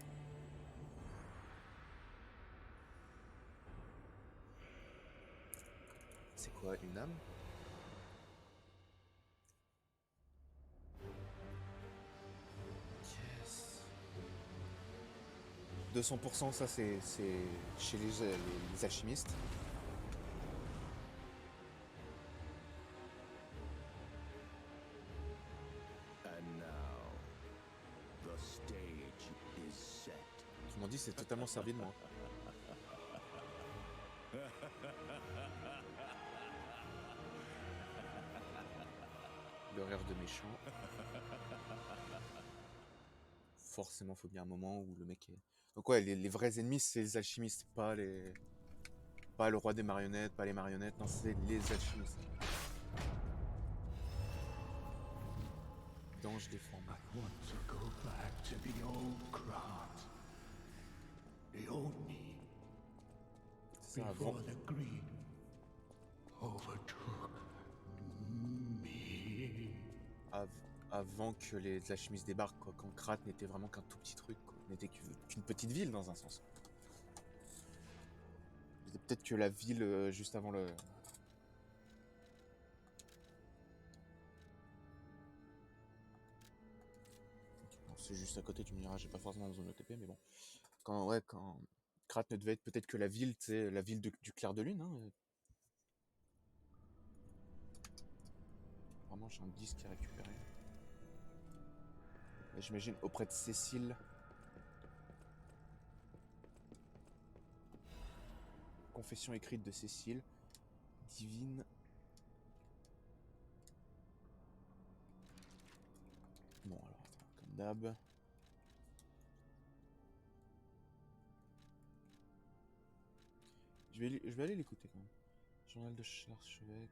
C'est quoi, une âme? Yes. 200%, ça c'est chez les alchimistes. Ils m'ont dit c'est totalement servi de moi. Le rire de méchant. Forcément, faut bien un moment où le mec est... Donc ouais, les vrais ennemis, c'est les alchimistes, pas le roi des marionnettes, pas les marionnettes, non, c'est les alchimistes. D'ange déformé. I want to go back to the old Krat. The old me. C'est ça, avant. Before the greed overtook me. Avant que les alchimistes débarquent, quoi. Quand Krat n'était vraiment qu'un tout petit truc, quoi. N'était qu'une petite ville, dans un sens. C'était peut-être que la ville juste avant le... Bon, c'est juste à côté, tu me diras, j'ai pas forcément besoin de TP, mais bon. Quand Krat ne devait être peut-être que la ville, tu sais, la ville du clair de lune, hein. Apparemment, j'ai un disque à récupérer. J'imagine auprès de Cécile. Confession écrite de Cécile. Divine. Bon, alors, comme d'hab. Je vais aller l'écouter quand même. Journal de l'archevêque.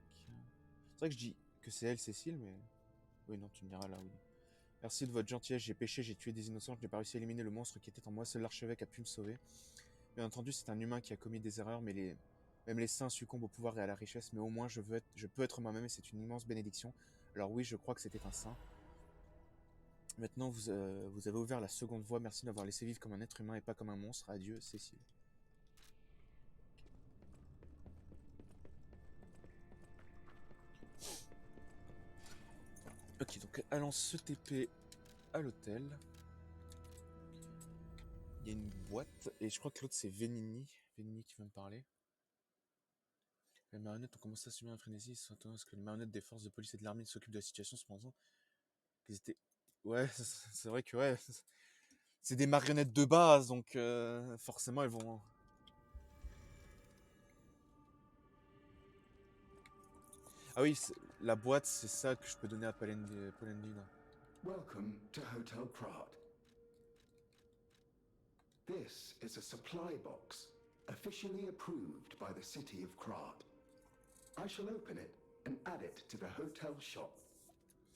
C'est vrai que je dis que c'est elle, Cécile, mais... Oui, non, tu me diras là, oui. Merci de votre gentillesse, j'ai péché, j'ai tué des innocents, je n'ai pas réussi à éliminer le monstre qui était en moi, seul l'archevêque a pu me sauver. Bien entendu, c'est un humain qui a commis des erreurs, mais même les saints succombent au pouvoir et à la richesse, mais au moins je peux être moi-même et c'est une immense bénédiction. Alors oui, je crois que c'était un saint. Maintenant, vous avez ouvert la seconde voie, merci d'avoir laissé vivre comme un être humain et pas comme un monstre. Adieu, Cécile. Ok, donc allons se TP à l'hôtel. Il y a une boîte, et je crois que l'autre c'est Vénini. Vénini qui veut me parler. Les marionnettes ont commencé à subir un frénésie, s'attendant à ce que les marionnettes des forces de police et de l'armée s'occupent de la situation, cependant qu'ils étaient... Ouais, c'est vrai que ouais, c'est des marionnettes de base, donc forcément elles vont... Ah oui, la boîte, c'est ça que je peux donner à Polendina. Welcome to Hotel Krat. This is a supply box, officially approved by the city of Krat. I shall open it and add it to the hotel shop.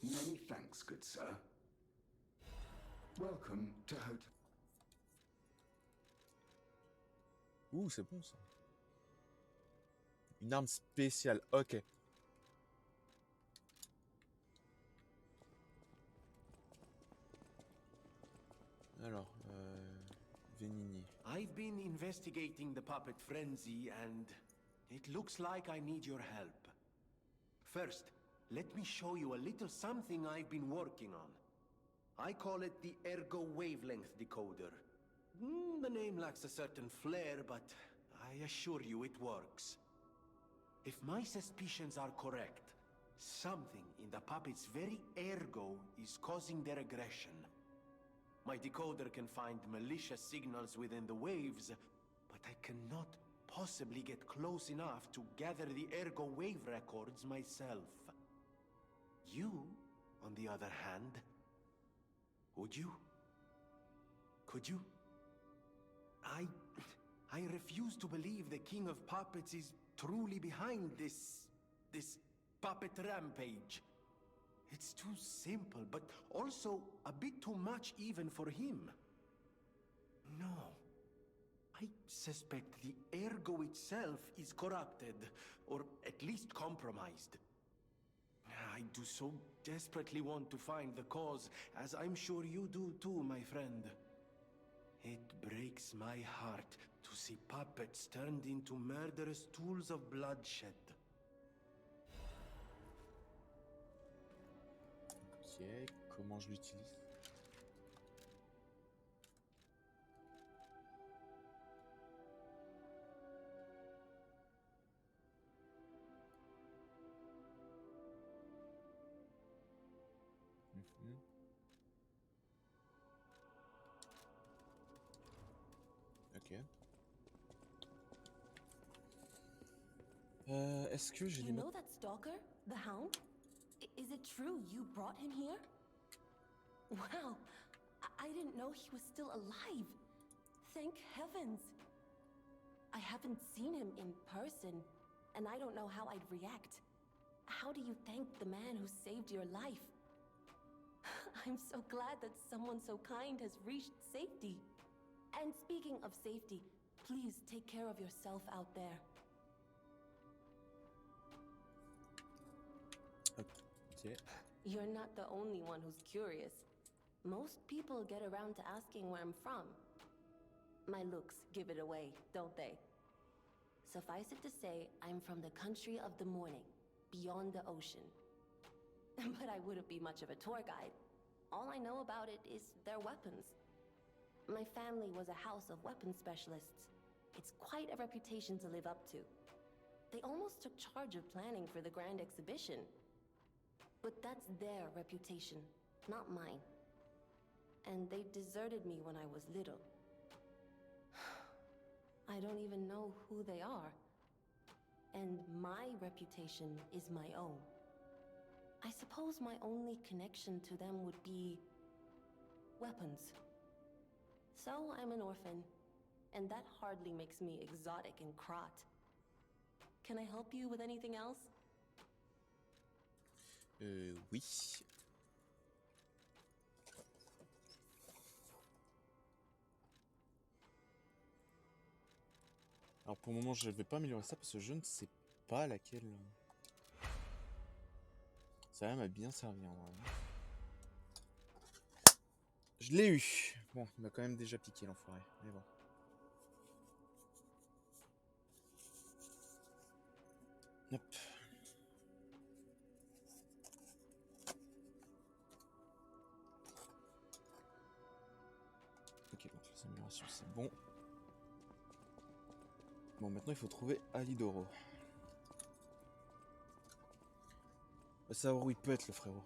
Many thanks, good sir. Welcome to Hotel... Ouh, c'est bon ça. Une arme spéciale, ok. Alors, Vénini. I've been investigating the puppet frenzy, and it looks like I need your help. First, let me show you a little something I've been working on. I call it the Ergo Wavelength Decoder. The name lacks a certain flair, but I assure you it works. If my suspicions are correct, something in the puppet's very ergo is causing their aggression. My decoder can find malicious signals within the waves, but I cannot possibly get close enough to gather the ergo wave records myself. You, on the other hand, would you? Could you? I refuse to believe the King of Puppets is truly behind this puppet rampage. It's too simple, but also a bit too much even for him. No. I suspect the ergo itself is corrupted, or at least compromised. I do so desperately want to find the cause, as I'm sure you do too, my friend. It breaks my heart to see puppets turned into murderous tools of bloodshed. Ok, comment je l'utilise? Ok. Est-ce que j'ai You des know that stalker? The Hound? Is it true you brought him here? Wow! I didn't know he was still alive! Thank heavens! I haven't seen him in person, and I don't know how I'd react. How do you thank the man who saved your life? I'm so glad that someone so kind has reached safety. And speaking of safety, please take care of yourself out there. Ok. You're not the only one who's curious. Most people get around to asking where I'm from. My looks give it away, don't they? Suffice it to say, I'm from the country of the morning, beyond the ocean. But I wouldn't be much of a tour guide. All I know about it is their weapons. My family was a house of weapons specialists. It's quite a reputation to live up to. They almost took charge of planning for the grand exhibition. But that's their reputation, not mine. And they deserted me when I was little. I don't even know who they are. And my reputation is my own. I suppose my only connection to them would be weapons. So I'm an orphan, and that hardly makes me exotic in Krat. Can I help you with anything else? Oui. Alors pour le moment, je vais pas améliorer ça parce que je ne sais pas laquelle. Ça m'a bien servi en vrai. Je l'ai eu. Bon, il m'a quand même déjà piqué l'enfoiré. Mais bon. Hop. Ok, donc les améliorations c'est bon. Bon, maintenant il faut trouver Alidoro. On va savoir où il peut être le frérot.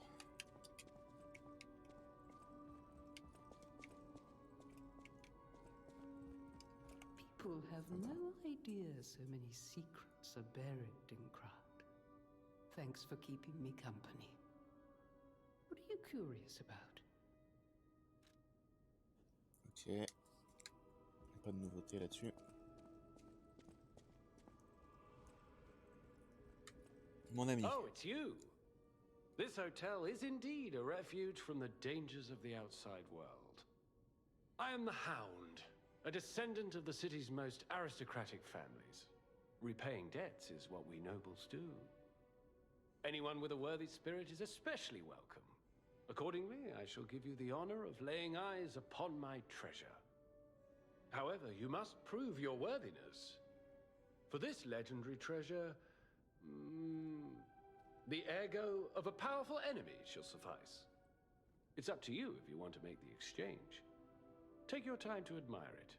People have no idea so many secrets are buried in Krat. Thanks for keeping me company. What are you curious about? Ok. Pas de nouveauté là-dessus. Mon ami. Oh, it's you! This hotel is indeed a refuge from the dangers of the outside world. I am the Hound, a descendant of the city's most aristocratic families. Repaying debts is what we nobles do. Anyone with a worthy spirit is especially welcome. Accordingly, I shall give you the honor of laying eyes upon my treasure. However, you must prove your worthiness. For this legendary treasure, the ergo of a powerful enemy shall suffice. It's up to you if you want to make the exchange. Take your time to admire it.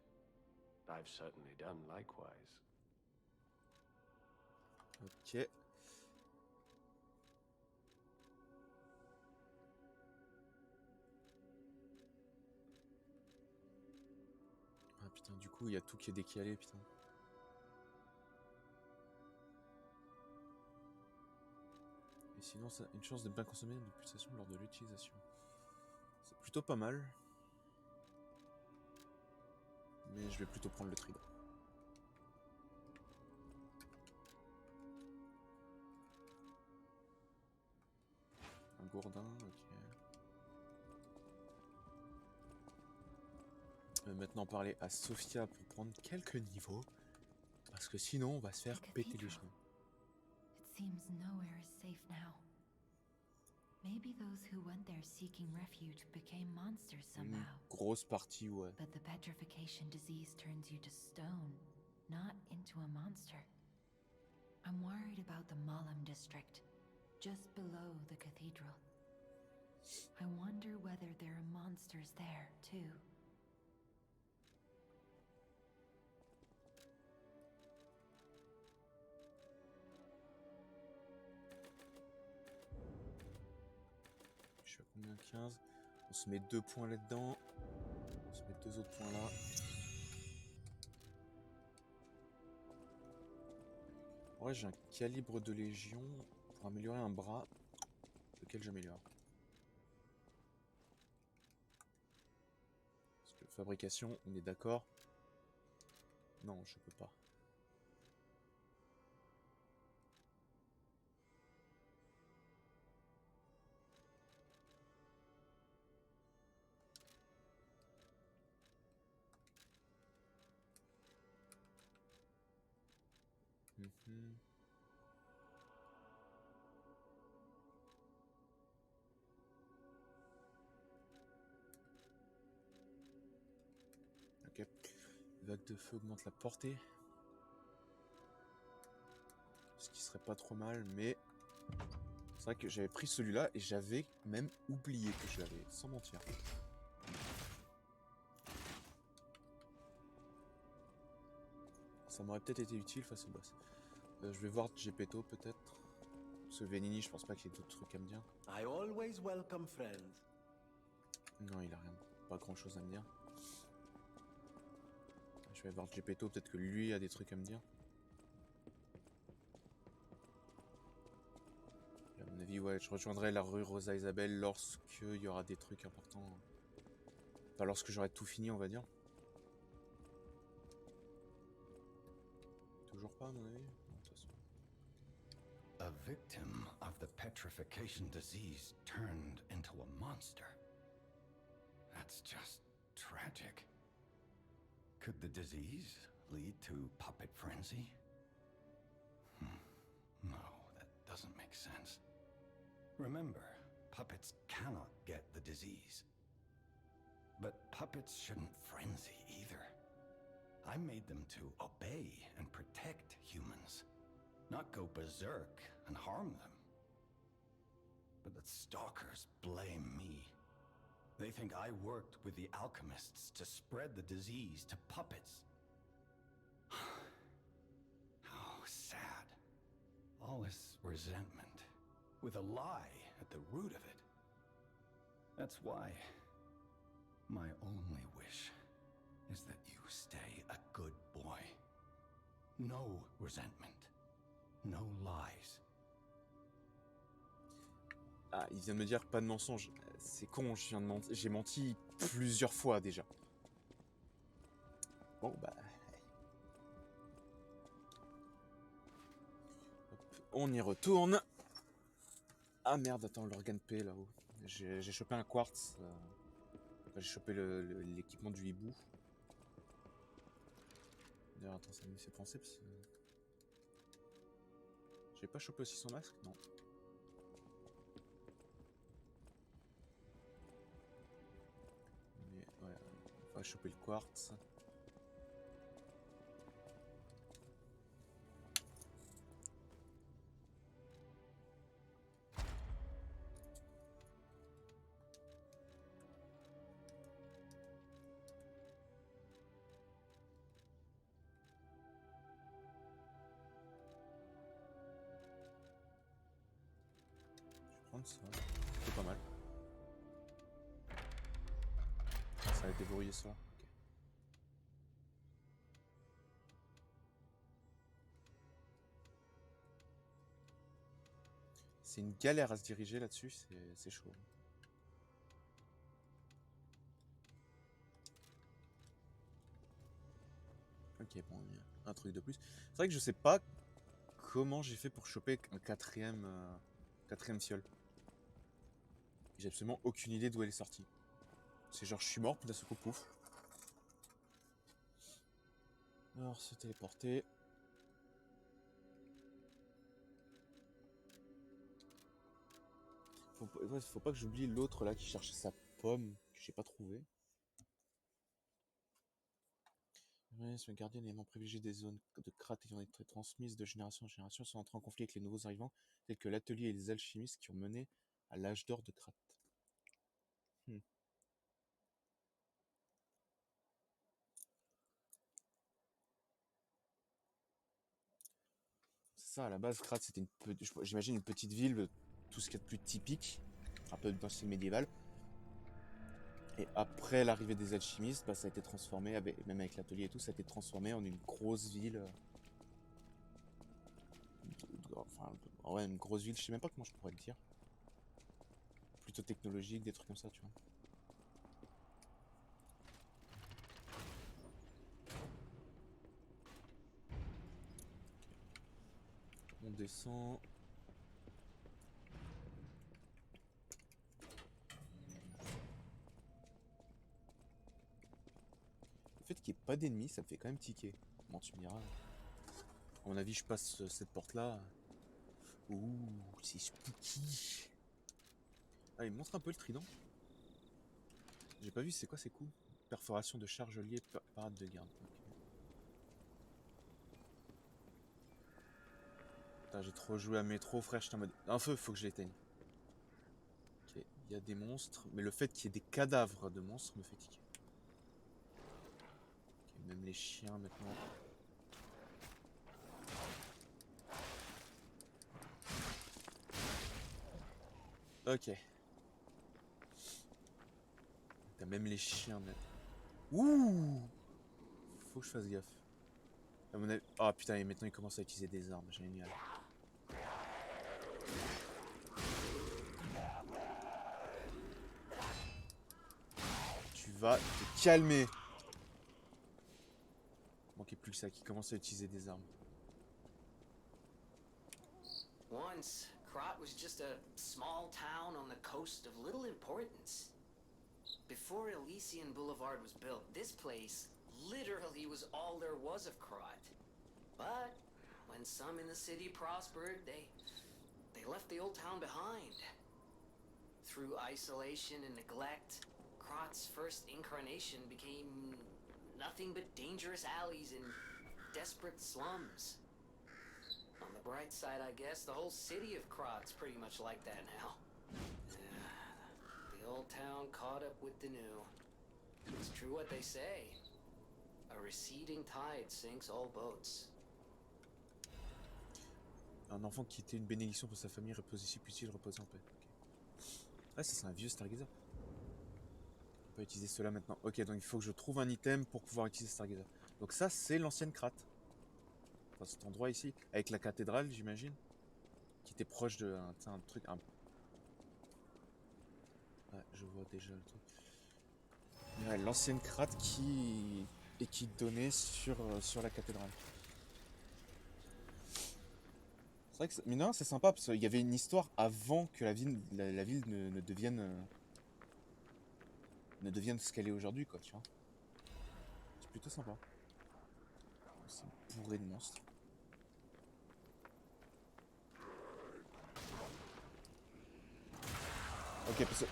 I've certainly done likewise. Ok. Ah putain, du coup, il y a tout qui est décalé, putain. Et sinon, ça a une chance de bien consommer de pulsation lors de l'utilisation. C'est plutôt pas mal. Mais je vais plutôt prendre le trident. Un gourdin, ok. Maintenant parler à Sophia pour prendre quelques niveaux. Parce que sinon, on va se faire péter les genoux. It seems nowhere is safe now. Maybe those who went there seeking refuge became monsters Une somehow. grosse partie, ouais. But the petrification disease turns you to stone, not into a monster. I'm worried about the Malam district, just below the cathedral. I wonder whether there are monsters there, too. Je suis à combien? 15. On se met 2 points là-dedans. On se met 2 autres points là. En vrai, j'ai un calibre de légion pour améliorer un bras. Lequel j'améliore. Parce que fabrication, on est d'accord? Non, je peux pas. Mhm. Ok. Vague de feu augmente la portée. Ce qui serait pas trop mal, mais c'est vrai que j'avais pris celui-là et j'avais même oublié que je l'avais, sans mentir. Ça m'aurait peut-être été utile face au boss. Je vais voir Gepetto peut-être. Ce Venini, je pense pas qu'il y ait d'autres trucs à me dire. I always welcome friends. Non, il a rien. Pas grand chose à me dire. Je vais voir Gepetto, peut-être que lui a des trucs à me dire. Et à mon avis, ouais, je rejoindrai la rue Rosa Isabelle lorsqu'il y aura des trucs importants. Enfin, lorsque j'aurai tout fini, on va dire. Toujours pas, à mon avis. Non, de toute façon. A victim of the petrification disease turned into a monster. That's just tragic. Could the disease lead to puppet frenzy? No, that doesn't make sense. Remember, puppets cannot get the disease. But puppets shouldn't frenzy either. I made them to obey and protect humans, not go berserk and harm them. But the stalkers blame me. They think I worked with the alchemists to spread the disease to puppets. How sad. All this resentment, with a lie at the root of it. That's why my only wish is that you stay a good boy. No resentment. No lies. Ah, il vient de me dire pas de mensonge. C'est con, j'ai menti plusieurs fois déjà. Bon, bah... Hop, on y retourne. Ah merde, attends, l'organe P là-haut. J'ai chopé un quartz. J'ai chopé l'équipement du hibou. D'ailleurs, attends, ça me fait penser parce que... J'ai pas chopé aussi son masque? Non. Mais ouais, on va choper le quartz. Ça, c'est pas mal. Ça a déverrouillé ça. Okay. C'est une galère à se diriger là-dessus, c'est chaud. Ok, bon, il y a un truc de plus. C'est vrai que je sais pas comment j'ai fait pour choper un quatrième fiole. J'ai absolument aucune idée d'où elle est sortie. C'est genre je suis mort, puis d'un seul coup, pouf. Alors, se téléporter. Faut pas que j'oublie l'autre là qui cherchait sa pomme, que j'ai pas trouvé. Ouais, ce gardien élément privilégié des zones de Krat ayant été transmises de génération en génération sont entrés en conflit avec les nouveaux arrivants, tels que l'atelier et les alchimistes qui ont mené à l'âge d'or de Krat. C'est ça, à la base, Krat, c'était j'imagine une petite ville, tout ce qu'il y a de plus typique, un peu dans le style médiéval. Et après l'arrivée des alchimistes, bah, ça a été transformé, même avec l'atelier et tout, ça a été transformé en une grosse ville. Enfin, ouais, une grosse ville, je sais même pas comment je pourrais le dire. Plutôt technologique, des trucs comme ça, tu vois. On descend. Le fait qu'il n'y ait pas d'ennemis, ça me fait quand même tiquer. Bon, tu me diras. À mon avis, je passe cette porte-là. Ouh, c'est spooky. Ah, il me montre un peu le trident. J'ai pas vu, c'est quoi ces coups? Perforation de chargelier, parade de garde. Okay. J'ai trop joué à métro, frère, j'étais en mode... Un feu, faut que je l'éteigne. Ok, il y a des monstres, mais le fait qu'il y ait des cadavres de monstres me fait tiquer. Okay, même les chiens maintenant. Ok. T'as même les chiens, mais... Ouh! Faut que je fasse gaffe. À mon avis... Oh putain, et maintenant il commence à utiliser des armes, génial. Tu vas te calmer. Manquait plus que ça, qui commence à utiliser des armes. Once, Krat was just a small town on the coast of little importance. Before Elysian Boulevard was built, this place literally was all there was of Krat. But when some in the city prospered, they left the old town behind. Through isolation and neglect, Krat's first incarnation became nothing but dangerous alleys and desperate slums. On the bright side, I guess, the whole city of Krat's pretty much like that now. The old town caught up with the new. It's true what they say. A receding tide sinks all boats. Un enfant qui était une bénédiction pour sa famille repose ici, puisse-t-il reposer en paix. Okay. Ah, ça c'est un vieux Stargazer. On peut utiliser cela maintenant. Ok, donc il faut que je trouve un item pour pouvoir utiliser Stargazer. Donc ça, c'est l'ancienne Krat. Enfin, cet endroit ici, avec la cathédrale, j'imagine. Qui était proche de un truc... Ouais, je vois déjà le truc. Ouais, l'ancienne Krat qui donnait sur la cathédrale. C'est vrai que mais non, c'est sympa parce qu'il y avait une histoire avant que la ville ne devienne ce qu'elle est aujourd'hui, quoi, tu vois. C'est plutôt sympa. C'est bourré de monstres. Ok, parce que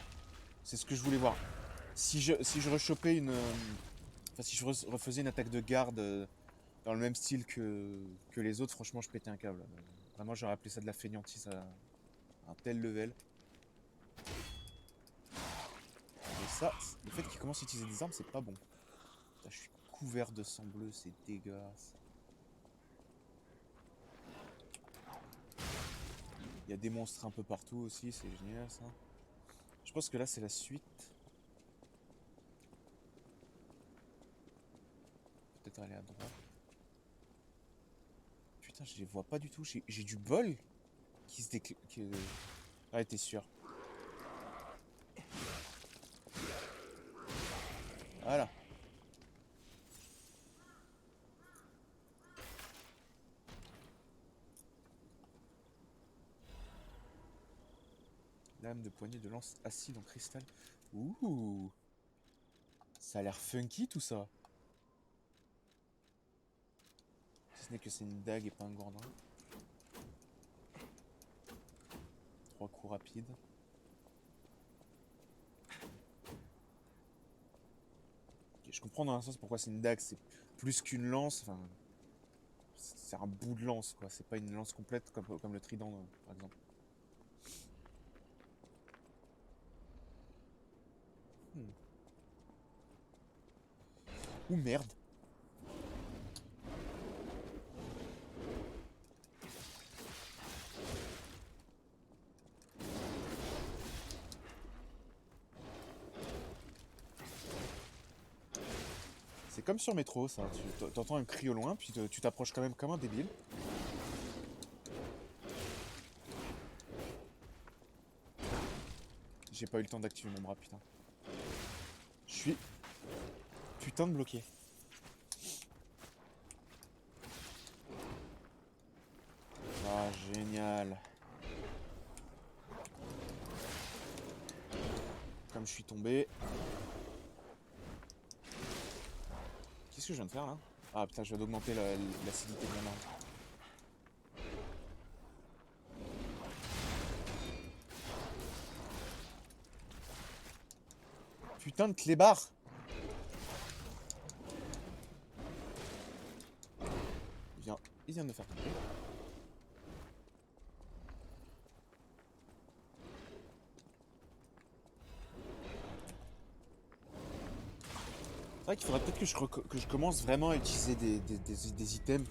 c'est ce que je voulais voir. Si je rechopais une... Enfin, si je refaisais une attaque de garde dans le même style que les autres, franchement, je pétais un câble. Vraiment, j'aurais appelé ça de la fainéantise à un tel level. Et ça, le fait qu'il commence à utiliser des armes, c'est pas bon. Putain, je suis couvert de sang bleu, c'est dégueulasse. Il y a des monstres un peu partout aussi, c'est génial ça. Je pense que là, c'est la suite. Peut-être aller à droite. Putain, je les vois pas du tout. J'ai du bol qui se déclenche. Ah, t'es sûr. Voilà. Lame de poignée de lance acide en cristal. Ouh. Ça a l'air funky tout ça. Si ce n'est que c'est une dague et pas un gourdin. 3 coups rapides. Okay, je comprends dans un sens pourquoi c'est une dague, c'est plus qu'une lance. Enfin, c'est un bout de lance, quoi. C'est pas une lance complète comme le trident, par exemple. Ouh merde. C'est comme sur métro ça, tu entends un cri au loin, puis tu t'approches quand même comme un débile. J'ai pas eu le temps d'activer mon bras, putain. Je suis putain de bloqué. Ah, génial. Comme je suis tombé. Qu'est-ce que je viens de faire là? Ah putain, je viens d'augmenter l'acidité de mon arme. Putain de clébard! Il vient de me faire tomber. C'est vrai qu'il faudrait peut-être que je commence vraiment à utiliser des items.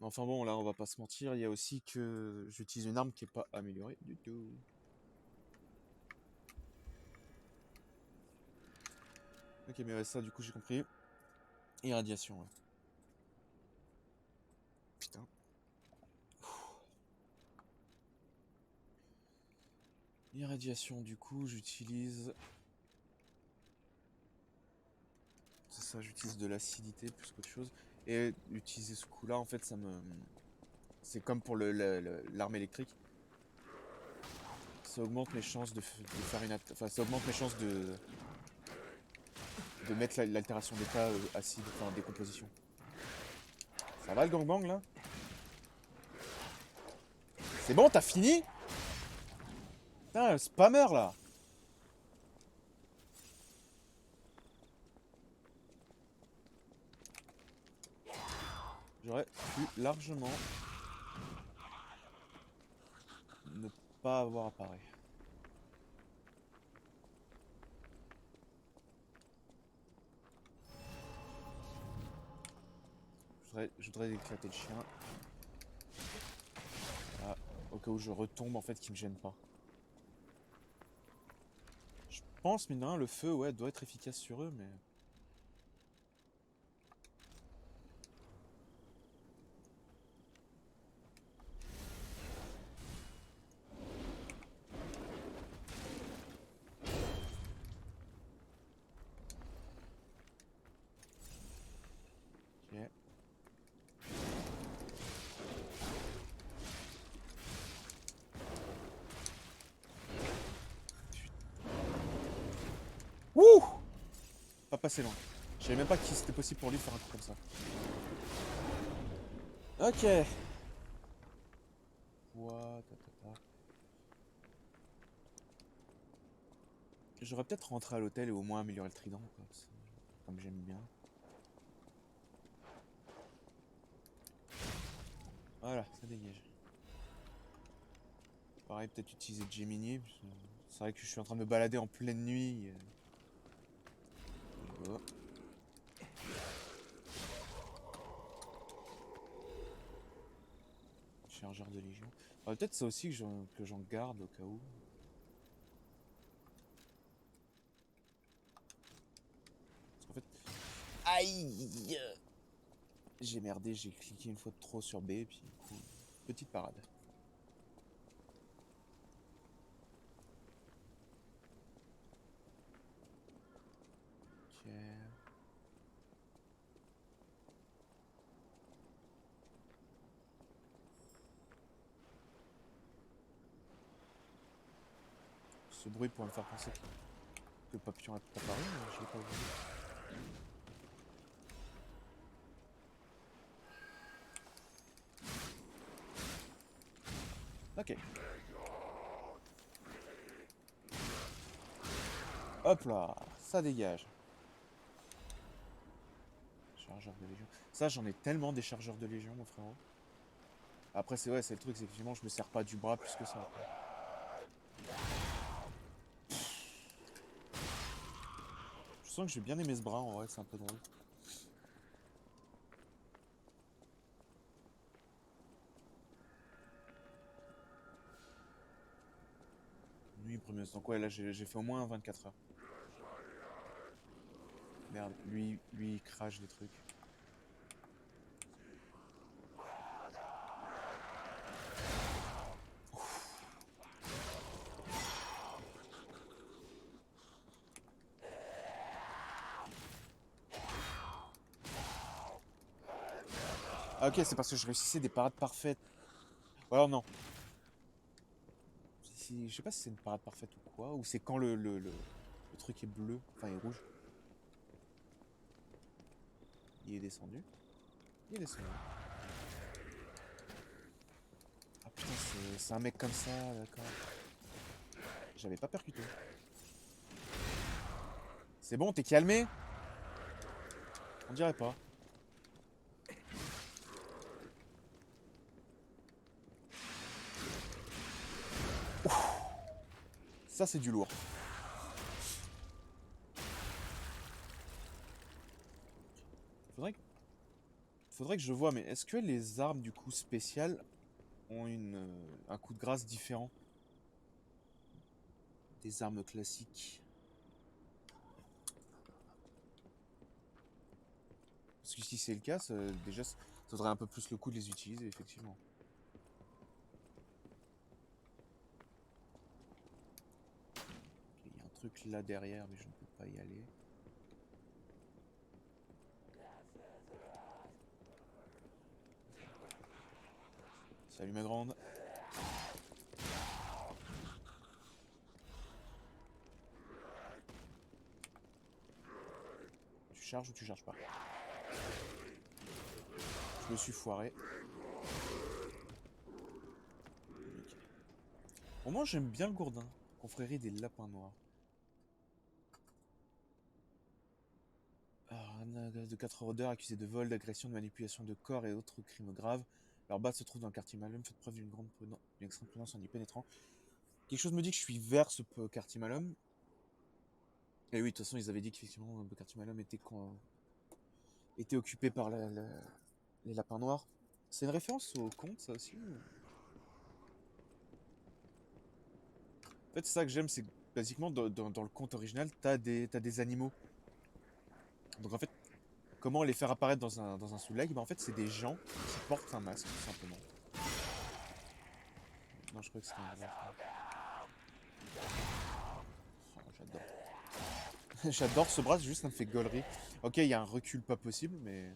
Enfin bon, là, on va pas se mentir, il y a aussi que j'utilise une arme qui est pas améliorée du tout. Ok, mais ouais, ça, du coup, j'ai compris. Irradiation, ouais. Putain. Irradiation, du coup, j'utilise... C'est ça, j'utilise de l'acidité plus qu'autre chose. Et utiliser ce coup-là, en fait, ça me... C'est comme pour l'arme électrique. Ça augmente mes chances de faire une... Enfin, ça augmente mes chances de mettre l'altération d'état acide, enfin décomposition. Ça va le gangbang là? C'est bon, t'as fini? Putain, le spammer là! J'aurais pu largement ne pas avoir appareil. Je voudrais éclater le chien. Voilà, au cas où je retombe en fait, qui me gêne pas. Je pense, mine de rien, le feu, ouais, doit être efficace sur eux, mais... Ok. Wouh! Pas passé loin. Je savais même pas que c'était possible pour lui de faire un coup comme ça. Ok. What, J'aurais peut-être rentré à l'hôtel et au moins amélioré le trident, quoi. Comme j'aime bien. Voilà, ça dégage. Pareil, peut-être utiliser Gemini. C'est vrai que je suis en train de me balader en pleine nuit. Oh. Chargeur de légion. Peut-être ça aussi que j'en garde au cas où. Parce qu'en fait... Aïe! J'ai merdé, j'ai cliqué une fois de trop sur B, et puis du coup, petite parade. Ok. Ce bruit pourrait me faire penser que le papillon a apparu, mais je l'ai pas vu. Ok. Hop là, ça dégage. Chargeur de légion. Ça, j'en ai tellement des chargeurs de légion, mon frérot. Après, c'est le truc, c'est que finalement, je me sers pas du bras plus que ça. Je sens que j'ai bien aimé ce bras, en vrai, c'est un peu drôle. Nuit, premier instant. Ouais, là, j'ai fait au moins 24 heures. Merde, lui, il crache des trucs. Ah, ok, c'est parce que je réussissais des parades parfaites. Ou alors non. Je sais pas si c'est une parade parfaite ou quoi, ou c'est quand le truc est bleu, enfin est rouge. Il est descendu. Il est descendu. Ah putain, c'est un mec comme ça, d'accord. J'avais pas percuté. C'est bon, t'es calmé? On dirait pas. Ouf. Ça, c'est du lourd. Faudrait que je vois, mais est-ce que les armes du coup spéciales ont un coup de grâce différent des armes classiques? Parce que si c'est le cas, déjà, ça vaudrait un peu plus le coup de les utiliser, effectivement. Il y a un truc là derrière, mais je ne peux pas y aller. Salut ma grande. Tu charges ou tu charges pas? Je me suis foiré. Ok. Au moins j'aime bien le gourdin. Confrérie des lapins noirs. Alors, un de 4 rôdeurs accusés de vol, d'agression, de manipulation de corps et autres crimes graves. Leur base se trouve dans le quartier Malum. Faites preuve d'une extrême prudence en y pénétrant. Quelque chose me dit que je suis vers ce quartier Malum. Et oui, de toute façon, ils avaient dit qu'effectivement, le quartier Malum était occupé par les lapins noirs. C'est une référence au conte, ça aussi? En fait, c'est ça que j'aime, c'est que basiquement, dans le conte original, t'as des animaux. Donc en fait, comment les faire apparaître dans un sous-lag? Bah en fait, c'est des gens qui portent un masque, tout simplement. Non, je crois que c'était un vrai. Oh, j'adore. J'adore ce bras, juste ça me fait gaulerie. Ok, il y a un recul pas possible, mais...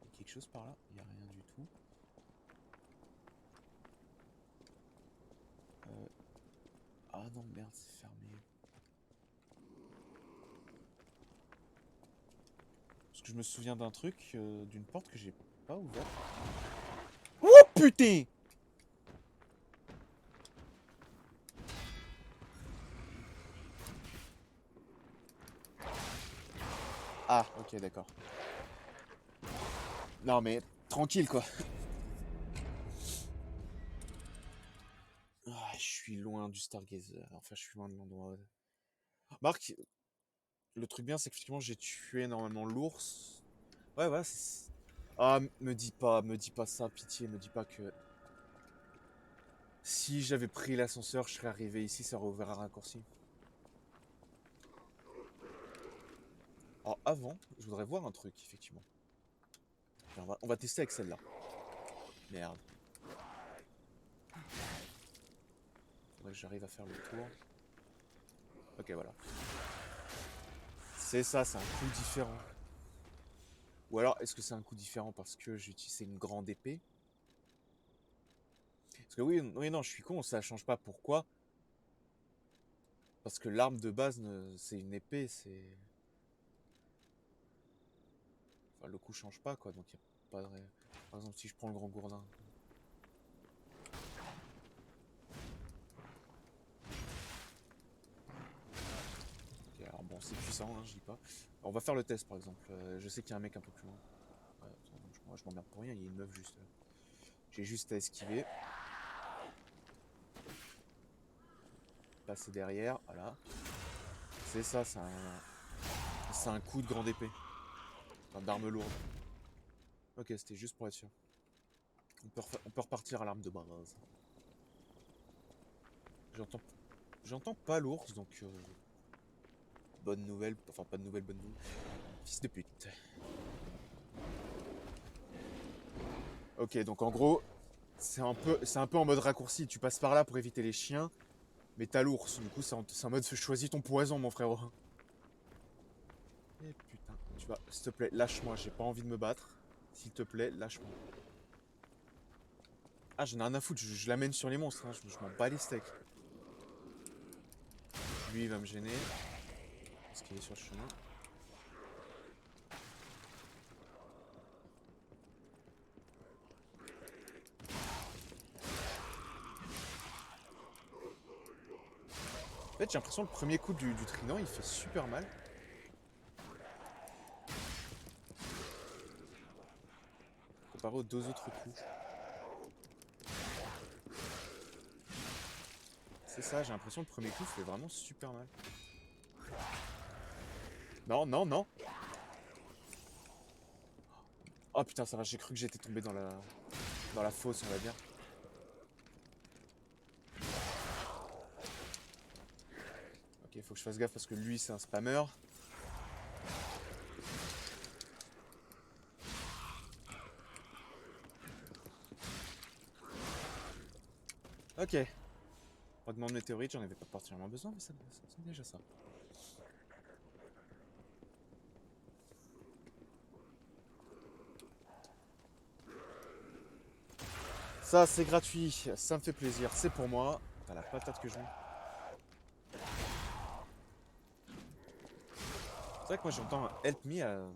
Il y a quelque chose par là? Il n'y a rien du tout. Ah non, merde, c'est fermé. Parce que je me souviens d'un truc, d'une porte que j'ai pas ouverte. Oh putain! Ah, ok, d'accord. Non mais, tranquille quoi. Ah, je suis loin du Stargazer. Enfin, je suis loin de l'endroit. Marc, le truc bien, c'est qu'effectivement, j'ai tué normalement l'ours. Ouais, voilà, c'est... Ah, me dis pas ça, pitié, me dis pas que... Si j'avais pris l'ascenseur, je serais arrivé ici, ça aurait ouvert un raccourci. Alors avant, je voudrais voir un truc, effectivement. On va tester avec celle-là. Merde. Faudrait que j'arrive à faire le tour. Ok, voilà. C'est ça, c'est un coup différent. Ou alors, est-ce que c'est un coup différent parce que j'ai utilisé une grande épée? Parce que oui, non, je suis con, ça change pas. Pourquoi? Parce que l'arme de base, c'est une épée, c'est... Enfin, le coup change pas, quoi, donc y a pas de... Par exemple, si je prends le grand gourdin... Ok, alors bon, c'est puissant, hein, je dis pas. Alors, on va faire le test, par exemple. Je sais qu'il y a un mec un peu plus loin. Ouais, attends, moi, je m'emmerde pour rien, il y a une meuf juste... J'ai juste à esquiver. Passer derrière, voilà. C'est ça, c'est un coup de grande épée. Enfin, d'arme lourde. Ok, c'était juste pour être sûr. On peut repartir à l'arme de base. J'entends pas l'ours, donc... bonne nouvelle, enfin pas de nouvelle, bonne nouvelle. Fils de pute. Ok, donc en gros, c'est un peu en mode raccourci. Tu passes par là pour éviter les chiens, mais t'as l'ours. Du coup, c'est en mode choisis ton poison, mon frérot. Eh putain, tu vas, s'il te plaît, lâche-moi. J'ai pas envie de me battre. S'il te plaît, lâche-moi. Ah, j'en ai rien à foutre. Je l'amène sur les monstres. Hein. Je m'en bats les steaks. Lui, il va me gêner. Parce qu'il est sur le chemin. En fait, j'ai l'impression que le premier coup du trident, il fait super mal. Comparé aux deux autres coups. C'est ça, j'ai l'impression que le premier coup fait vraiment super mal. Non, non, non. Oh putain, ça va, j'ai cru que j'étais tombé dans la fosse, on va dire. Ok, faut que je fasse gaffe parce que lui, c'est un spammer. Ok. Fragment de météorite, j'en avais pas particulièrement besoin, mais ça c'est déjà ça. Ça, c'est gratuit, ça me fait plaisir, c'est pour moi. T'as la patate que je mets. C'est vrai que moi j'entends un help me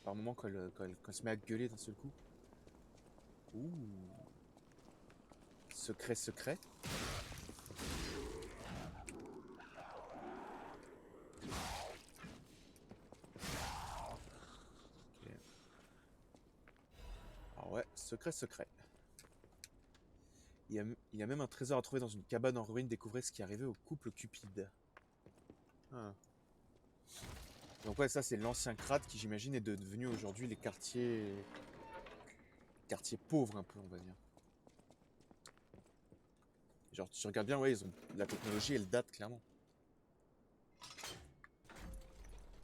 par moment quand elle se met à gueuler d'un seul coup. Ouh. Secret, secret. Ok. Alors ouais, secret, secret. Il y a même un trésor à trouver dans une cabane en ruine. Découvrez ce qui est arrivé au couple Cupide. Ah. Donc ouais, ça c'est l'ancien Crate qui j'imagine est devenu aujourd'hui les quartiers pauvres un peu, on va dire. Genre tu regardes bien, ouais, ils ont la technologie, elle date clairement.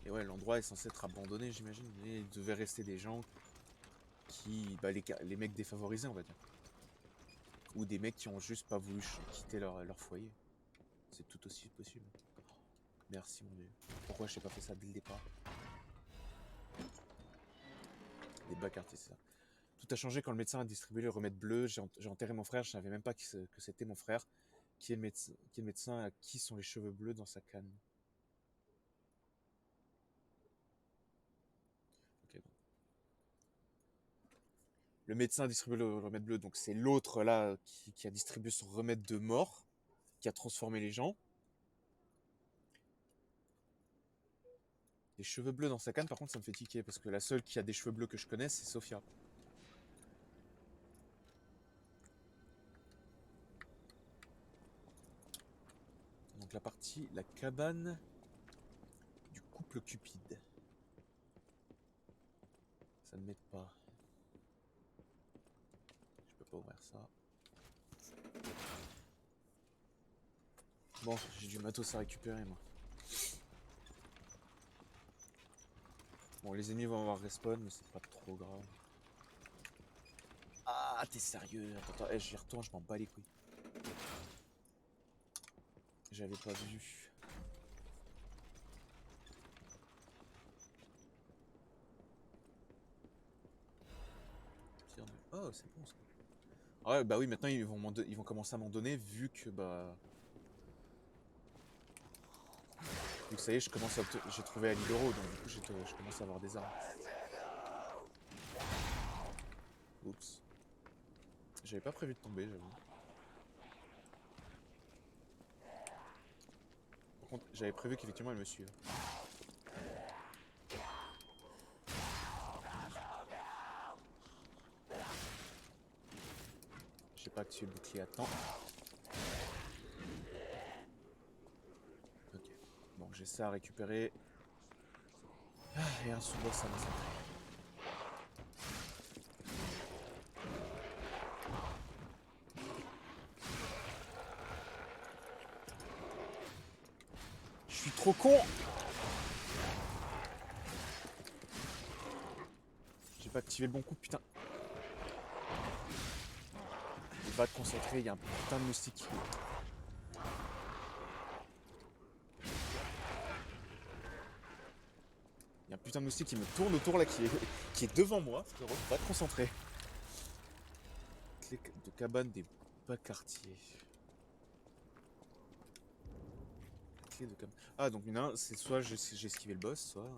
Et ouais, l'endroit est censé être abandonné, j'imagine. Et il devait rester des gens qui, bah, les mecs défavorisés, on va dire. Ou des mecs qui ont juste pas voulu quitter leur foyer. C'est tout aussi possible. Merci mon dieu. Pourquoi je n'ai pas fait ça dès le départ? Des bas quartiers, c'est ça. Tout a changé quand le médecin a distribué le remède bleu. J'ai enterré mon frère, je savais même pas que c'était mon frère. Qui est le médecin, à qui sont les cheveux bleus dans sa canne? Ok, bon. Le médecin a distribué le remède bleu, donc c'est l'autre là qui a distribué son remède de mort, qui a transformé les gens. Les cheveux bleus dans sa canne, par contre, ça me fait tiquer, parce que la seule qui a des cheveux bleus que je connais, c'est Sophia. Donc la cabane du couple Cupide. Ça ne m'aide pas. Je peux pas ouvrir ça. Bon, j'ai du matos à récupérer, moi. Bon, les ennemis vont avoir respawn, mais c'est pas trop grave. Ah, t'es sérieux? Attends, j'y retourne, je m'en bats les couilles. J'avais pas vu. Oh, c'est bon ça. Ah ouais, bah oui, maintenant ils vont commencer à m'en donner vu que bah. Vu que ça y est, j'ai trouvé Ali Loro, donc du coup je commence à avoir des armes. Oups. J'avais pas prévu de tomber, j'avoue. Par contre, j'avais prévu qu'effectivement elle me suive. J'ai pas activé le bouclier à temps. Ok. Bon, j'ai ça à récupérer. Ah, et un sous-boss à massacrer. Je suis trop con! J'ai pas activé le bon coup, putain. Il va te concentrer, il y a un putain de moustique. Il y a un putain de moustique qui me tourne autour là, qui est devant moi. Frérot, va te concentrer. Clé de cabane des bas quartiers. Clé de cabane. Ah, donc une c'est soit j'ai esquivé le boss, soit.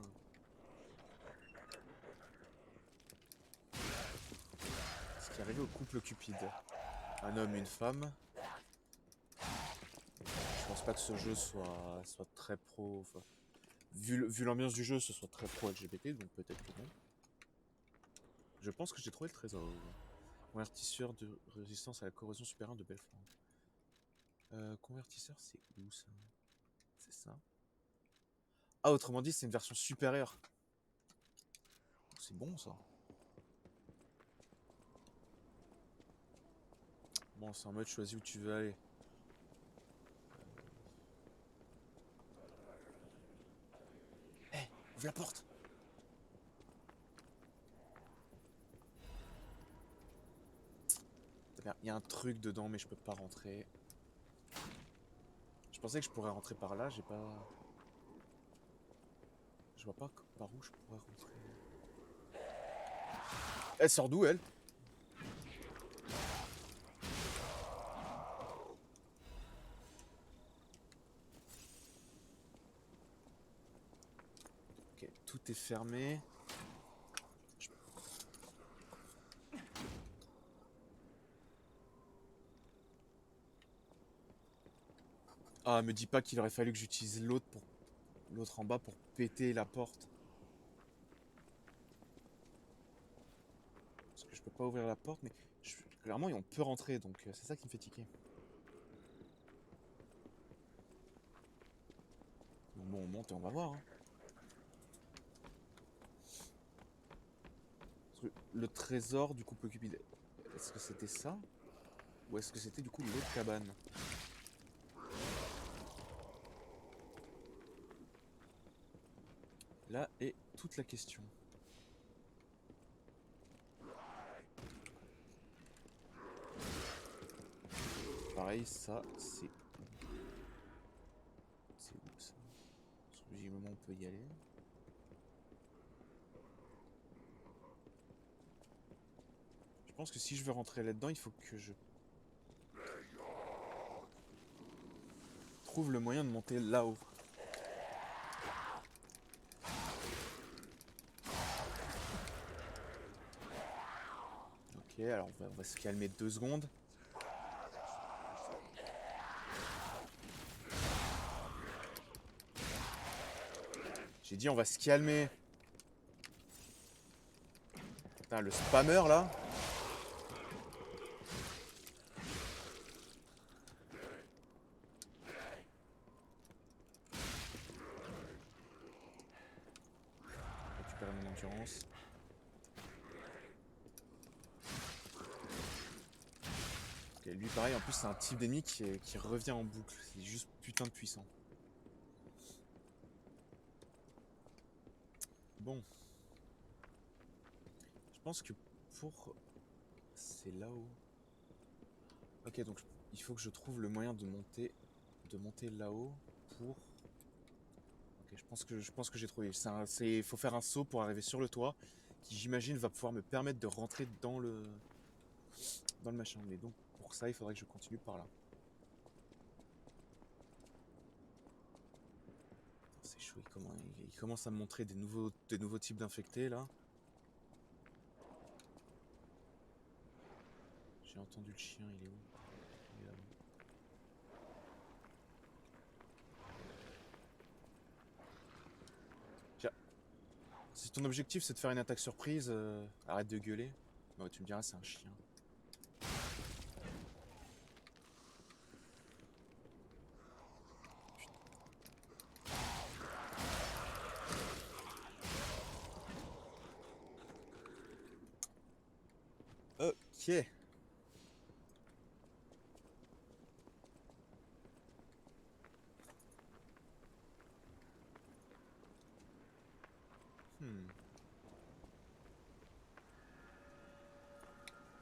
Ce qui est arrivé au couple Cupide. Un homme et une femme. Je pense pas que ce jeu soit très pro. Enfin, vu l'ambiance du jeu, ce soit très pro LGBT, donc peut-être que non. Je pense que j'ai trouvé le trésor. Amortisseur de résistance à la corrosion supérieure de Belfort. Convertisseur, c'est où ça? C'est ça. Ah, autrement dit, c'est une version supérieure. C'est bon ça. Bon, c'est en mode choisis où tu veux aller. Hé, ouvre la porte. Il y a un truc dedans, mais je peux pas rentrer. Je pensais que je pourrais rentrer par là, j'ai pas... Je vois pas par où je pourrais rentrer. Elle sort d'où, elle? Ok, tout est fermé. Ah, me dis pas qu'il aurait fallu que j'utilise l'autre en bas pour péter la porte. Parce que je peux pas ouvrir la porte, mais clairement on peut rentrer, donc c'est ça qui me fait tiquer. Bon, on monte et on va voir. Hein. Le trésor du couple Cupid, est-ce que c'était ça? Ou est-ce que c'était du coup l'autre cabane? Là est toute la question. Pareil, ça, c'est... C'est où ça? Visiblement, on peut y aller. Je pense que si je veux rentrer là-dedans, il faut que je trouve le moyen de monter là-haut. Ok, alors on va se calmer 2 secondes. J'ai dit on va se calmer. Putain, le spammer là. Récupérer mon endurance. Ok, lui pareil, en plus c'est un type d'ennemi qui revient en boucle. C'est juste putain de puissant. Bon. Je pense que pour... C'est là-haut. Ok, donc il faut que je trouve le moyen de monter là-haut pour... Ok, je pense que j'ai trouvé. Il faut faire un saut pour arriver sur le toit, qui j'imagine va pouvoir me permettre de rentrer dans le machin. Mais donc pour ça, il faudrait que je continue par là. C'est chaud, il commence à me montrer des nouveaux types d'infectés là. J'ai entendu le chien, il est où? Il est là-bas. Si ton objectif c'est de faire une attaque surprise, arrête de gueuler. Bah, tu me diras, c'est un chien. Ok.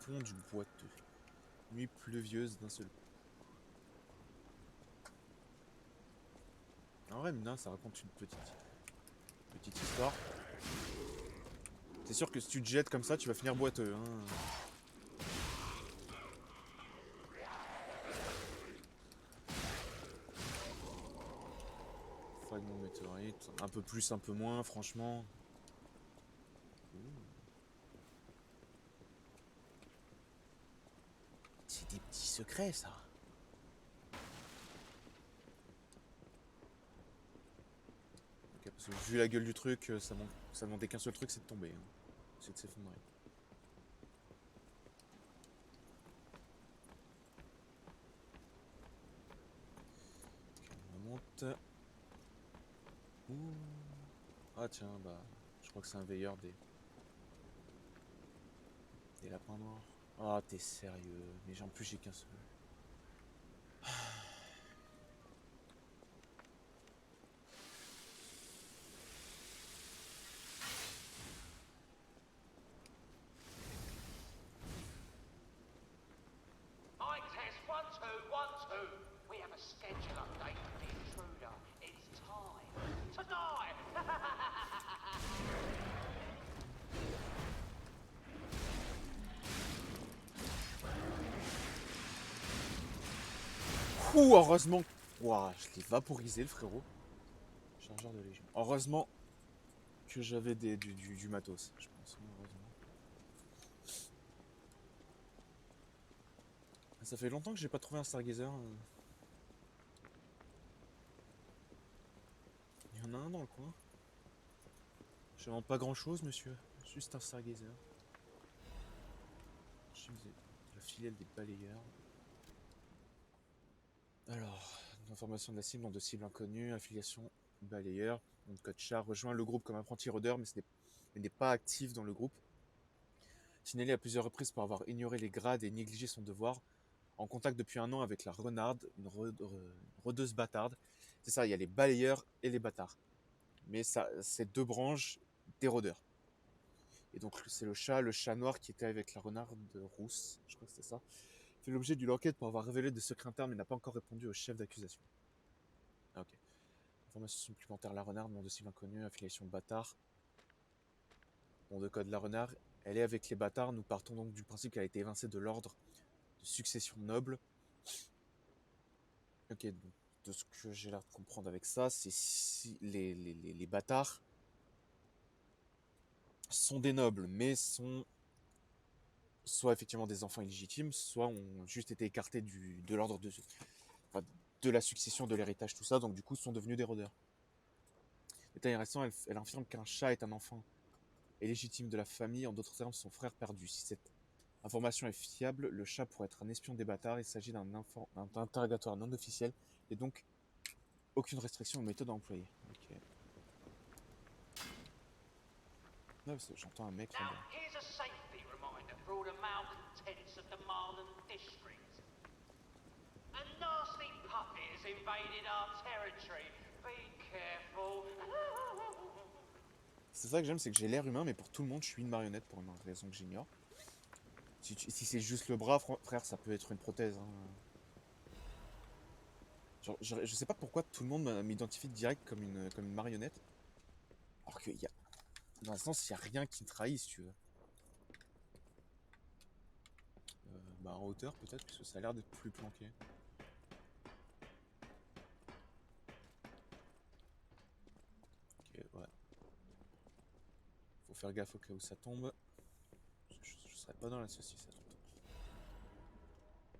Pont du boiteux. Nuit pluvieuse d'un seul coup. En vrai, Mina, ça raconte une petite histoire. C'est sûr que si tu te jettes comme ça, tu vas finir boiteux. Hein. Fragment météorite. Un peu plus, un peu moins, franchement. C'est des petits secrets, ça. Ok, parce que vu la gueule du truc, ça demandait qu'un seul truc, c'est de tomber. Hein. C'est de s'effondrer. minutes. Ouh. Ah tiens, bah, je crois que c'est un veilleur des lapins noirs. Ah, t'es sérieux? Mais en plus, j'ai qu'un seul. Mic test 1 2 1 2. We have a schedule update for the intruder. It's time tonight. Ouh, heureusement. Ouah, je l'ai vaporisé, le frérot. Chargeur de légion. Heureusement que j'avais du matos, je pense. Heureusement. Ça fait longtemps que j'ai pas trouvé un Stargazer. Il y en a un dans le coin. Je demande pas grand chose, monsieur. Juste un Stargazer. La filiale des balayeurs. Alors, information de la cible, nom de cible inconnue, affiliation balayeur, nom de code char, rejoint le groupe comme apprenti rôdeur, mais n'est pas actif dans le groupe. Signalé à plusieurs reprises pour avoir ignoré les grades et négligé son devoir. En contact depuis 1 an avec la renarde, une rôdeuse bâtarde. C'est ça, il y a les balayeurs et les bâtards. Mais ça, c'est 2 branches des rôdeurs. Et donc c'est le chat noir qui était avec la renarde rousse, je crois que c'était ça, fait l'objet d'une enquête pour avoir révélé des secrets internes mais n'a pas encore répondu au chef d'accusation. Ah, ok. Information supplémentaire, la renarde, nom de cible inconnu, affiliation bâtard. Nom de code la renarde, elle est avec les bâtards, nous partons donc du principe qu'elle a été évincée de l'ordre de succession noble. Ok, donc de ce que j'ai l'air de comprendre avec ça, c'est si les bâtards sont des nobles, mais sont soit effectivement des enfants illégitimes, soit ont juste été écartés de l'ordre de la succession, de l'héritage, tout ça, donc du coup sont devenus des rôdeurs. Détail récent, elle affirme qu'un chat est un enfant est légitime de la famille, en d'autres termes son frère perdu. Si cette information est fiable, le chat pourrait être un espion des bâtards, il s'agit d'un interrogatoire non officiel, et donc aucune restriction aux méthodes employées. Ok. Non, j'entends un mec Now, là-bas. here's a safety reminder for all the malcontents of the Marlon district. A nasty puppet has invaded our territory. Be careful. C'est ça que j'aime, c'est que j'ai l'air humain, mais pour tout le monde, je suis une marionnette pour une raison que j'ignore. Si c'est juste le bras, frère, ça peut être une prothèse. Hein. Genre, je sais pas pourquoi tout le monde m'identifie direct comme une marionnette. Alors qu'il y a... Dans un sens, il n'y a rien qui me trahit, si tu veux. Bah en hauteur peut-être, parce que ça a l'air d'être plus planqué. Ok, ouais. Faut faire gaffe au cas où ça tombe. Je serais pas dans la saucisse à tout le temps.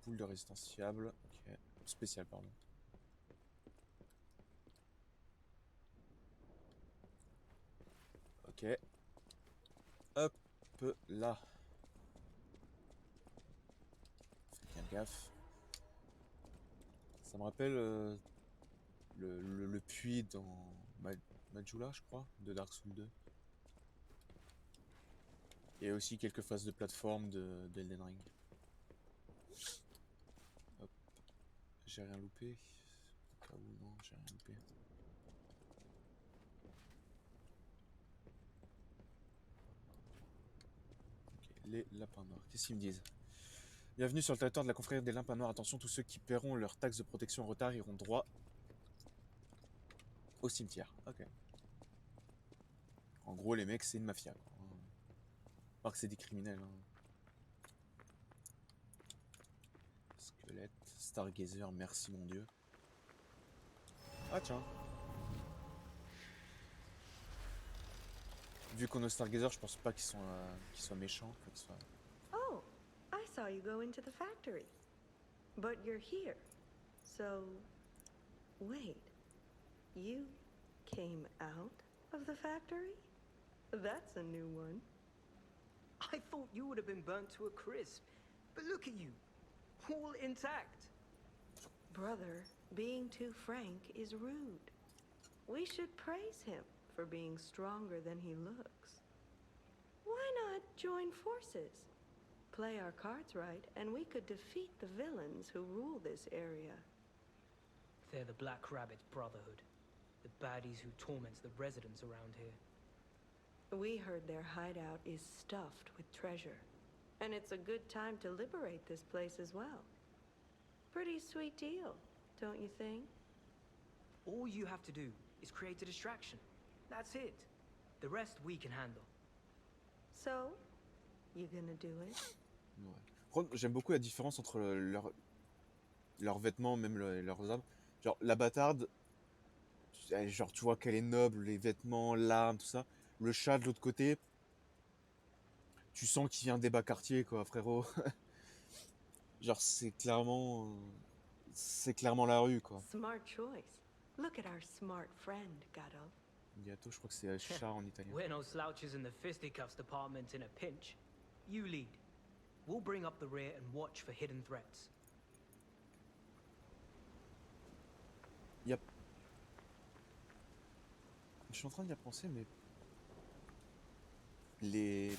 Poule de résistance fiable. Ok. Spécial, pardon. Ok. Hop là. Faites bien gaffe. Ça me rappelle le puits dans Majula, je crois, de Dark Souls 2. Et aussi quelques phases de plateforme d'Elden Ring. Hop. J'ai rien loupé. Au cas où, non, j'ai rien loupé. Ok, les lapins noirs. Qu'est-ce qu'ils me disent? Bienvenue sur le territoire de la confrérie des lapins noirs. Attention, tous ceux qui paieront leur taxe de protection en retard iront droit au cimetière. Ok. En gros, les mecs, c'est une mafia, quoi. Alors que c'est des criminels. Hein. Squelette, Stargazer, merci mon dieu. Ah tiens. Vu qu'on est Stargazer, je pense pas qu'ils soient méchants. Qu'ils soient... Oh, I saw you go into the factory. But you're here. So, wait. You came out of the factory? That's a new one. I thought you would have been burnt to a crisp. But look at you, all intact. Brother, being too frank is rude. We should praise him for being stronger than he looks. Why not join forces? Play our cards right, and we could defeat the villains who rule this area. They're the Black Rabbit Brotherhood. The baddies who torment the residents around here. We heard their hideout is stuffed with treasure. And it's a good time to liberate this place as well. Pretty sweet deal, don't you think? All you have to do is create a distraction. That's it. The rest we can handle. So, you gonna do it? Ouais. Par contre, j'aime beaucoup la différence entre leurs vêtements, même leurs armes. Genre, la bâtarde, genre, tu vois qu'elle est noble, les vêtements, l'arme, tout ça. Le chat de l'autre côté, tu sens qu'il vient des bas quartiers, quoi, frérot. Genre, c'est clairement la rue, quoi. Smart choice. Look at our smart friend, Gado. Gâteau, je crois que c'est chat en italien. We're no slouches in the fisticuffs department in a pinch. You lead. We'll bring up the rear and watch for hidden threats. Yep. Je suis en train d'y penser, mais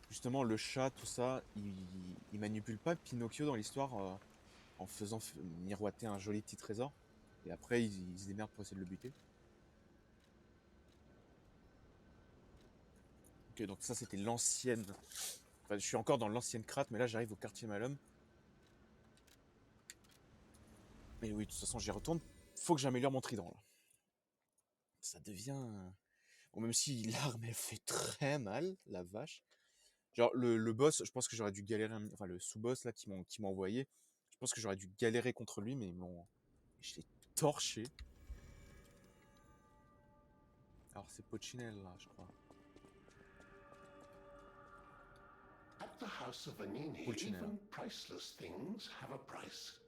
justement le chat, tout ça, il manipule pas Pinocchio dans l'histoire en faisant miroiter un joli petit trésor, et après il se démerde pour essayer de le buter. Ok, donc ça c'était l'ancienne. Enfin, je suis encore dans l'ancienne Krat, mais là j'arrive au quartier Malum. Mais oui, de toute façon j'y retourne. Faut que j'améliore mon trident là. Ça devient... Bon, même si l'arme elle fait très mal, la vache. Genre le boss, je pense que j'aurais dû galérer, enfin le sous-boss là qui m'a envoyé, je pense que j'aurais dû galérer contre lui, mais je l'ai torché. Alors c'est Pochinelle là, je crois. At the House of Vanini, Pulcinella. even priceless things have a price.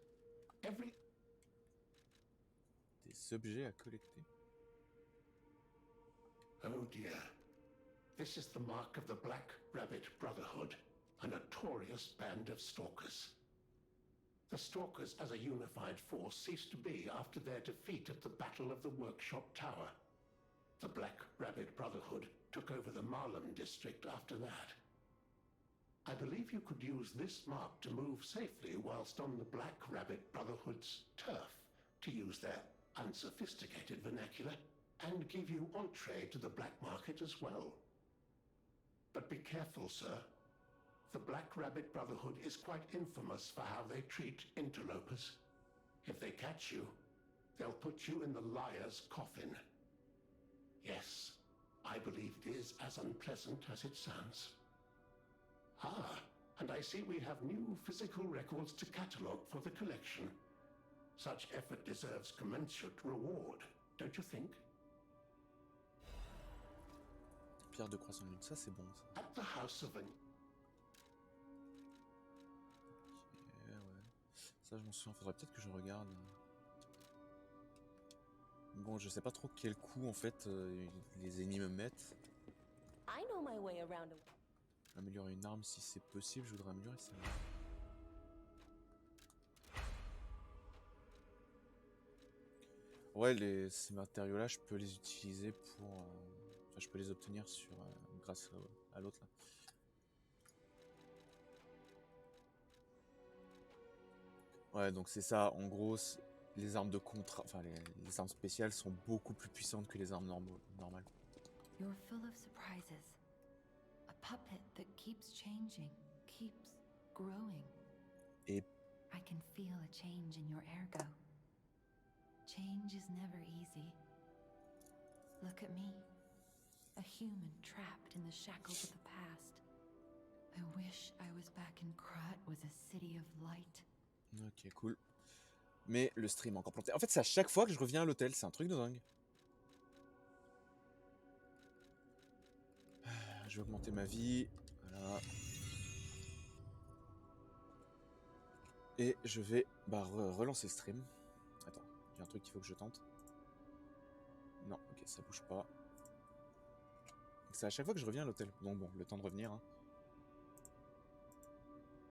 Every Des objets à collecter. Oh dear. This is the mark of the Black Rabbit Brotherhood, a notorious band of stalkers. The stalkers as a unified force ceased to be after their defeat at the Battle of the Workshop Tower. The Black Rabbit Brotherhood took over the Marlem district after that. I believe you could use this mark to move safely whilst on the Black Rabbit Brotherhood's turf, to use their unsophisticated vernacular, and give you entree to the black market as well. But be careful, sir. The Black Rabbit Brotherhood is quite infamous for how they treat interlopers. If they catch you, they'll put you in the liar's coffin. Yes, I believe it is as unpleasant as it sounds. Ah, and I see we have new physical records to catalogue for the collection. Such effort deserves commensurate reward, don't you think? Pierre de croissant de lune, ça c'est bon ça. At the House of Vanini. Ok, ouais. Ça je m'en souviens, faudrait peut-être que je regarde. Bon, je sais pas trop quel coup en fait les ennemis me mettent. I know my way around. Améliorer une arme si c'est possible, je voudrais améliorer celle-là. Ouais, ces matériaux-là, je peux les utiliser pour... Enfin, je peux les obtenir grâce à l'autre là. Ouais, donc c'est ça, en gros, les armes de contrat... Enfin, les armes spéciales sont beaucoup plus puissantes que les armes normales. You're full of surprises. A puppet that keeps changing, keeps growing. Et... I can feel a change in your ergo. Change is never easy. Look at me. A human trapped in the shackles of the past. I wish I was back in Krat was a city of light. Ok, cool. Mais le stream est encore planté. En fait, c'est à chaque fois que je reviens à l'hôtel, c'est un truc de dingue. Je vais augmenter ma vie. Voilà. Et je vais relancer le stream. Attends, il y a un truc qu'il faut que je tente. Non, ok, ça bouge pas. C'est à chaque fois que je reviens à l'hôtel. Donc bon, le temps de revenir. Hein.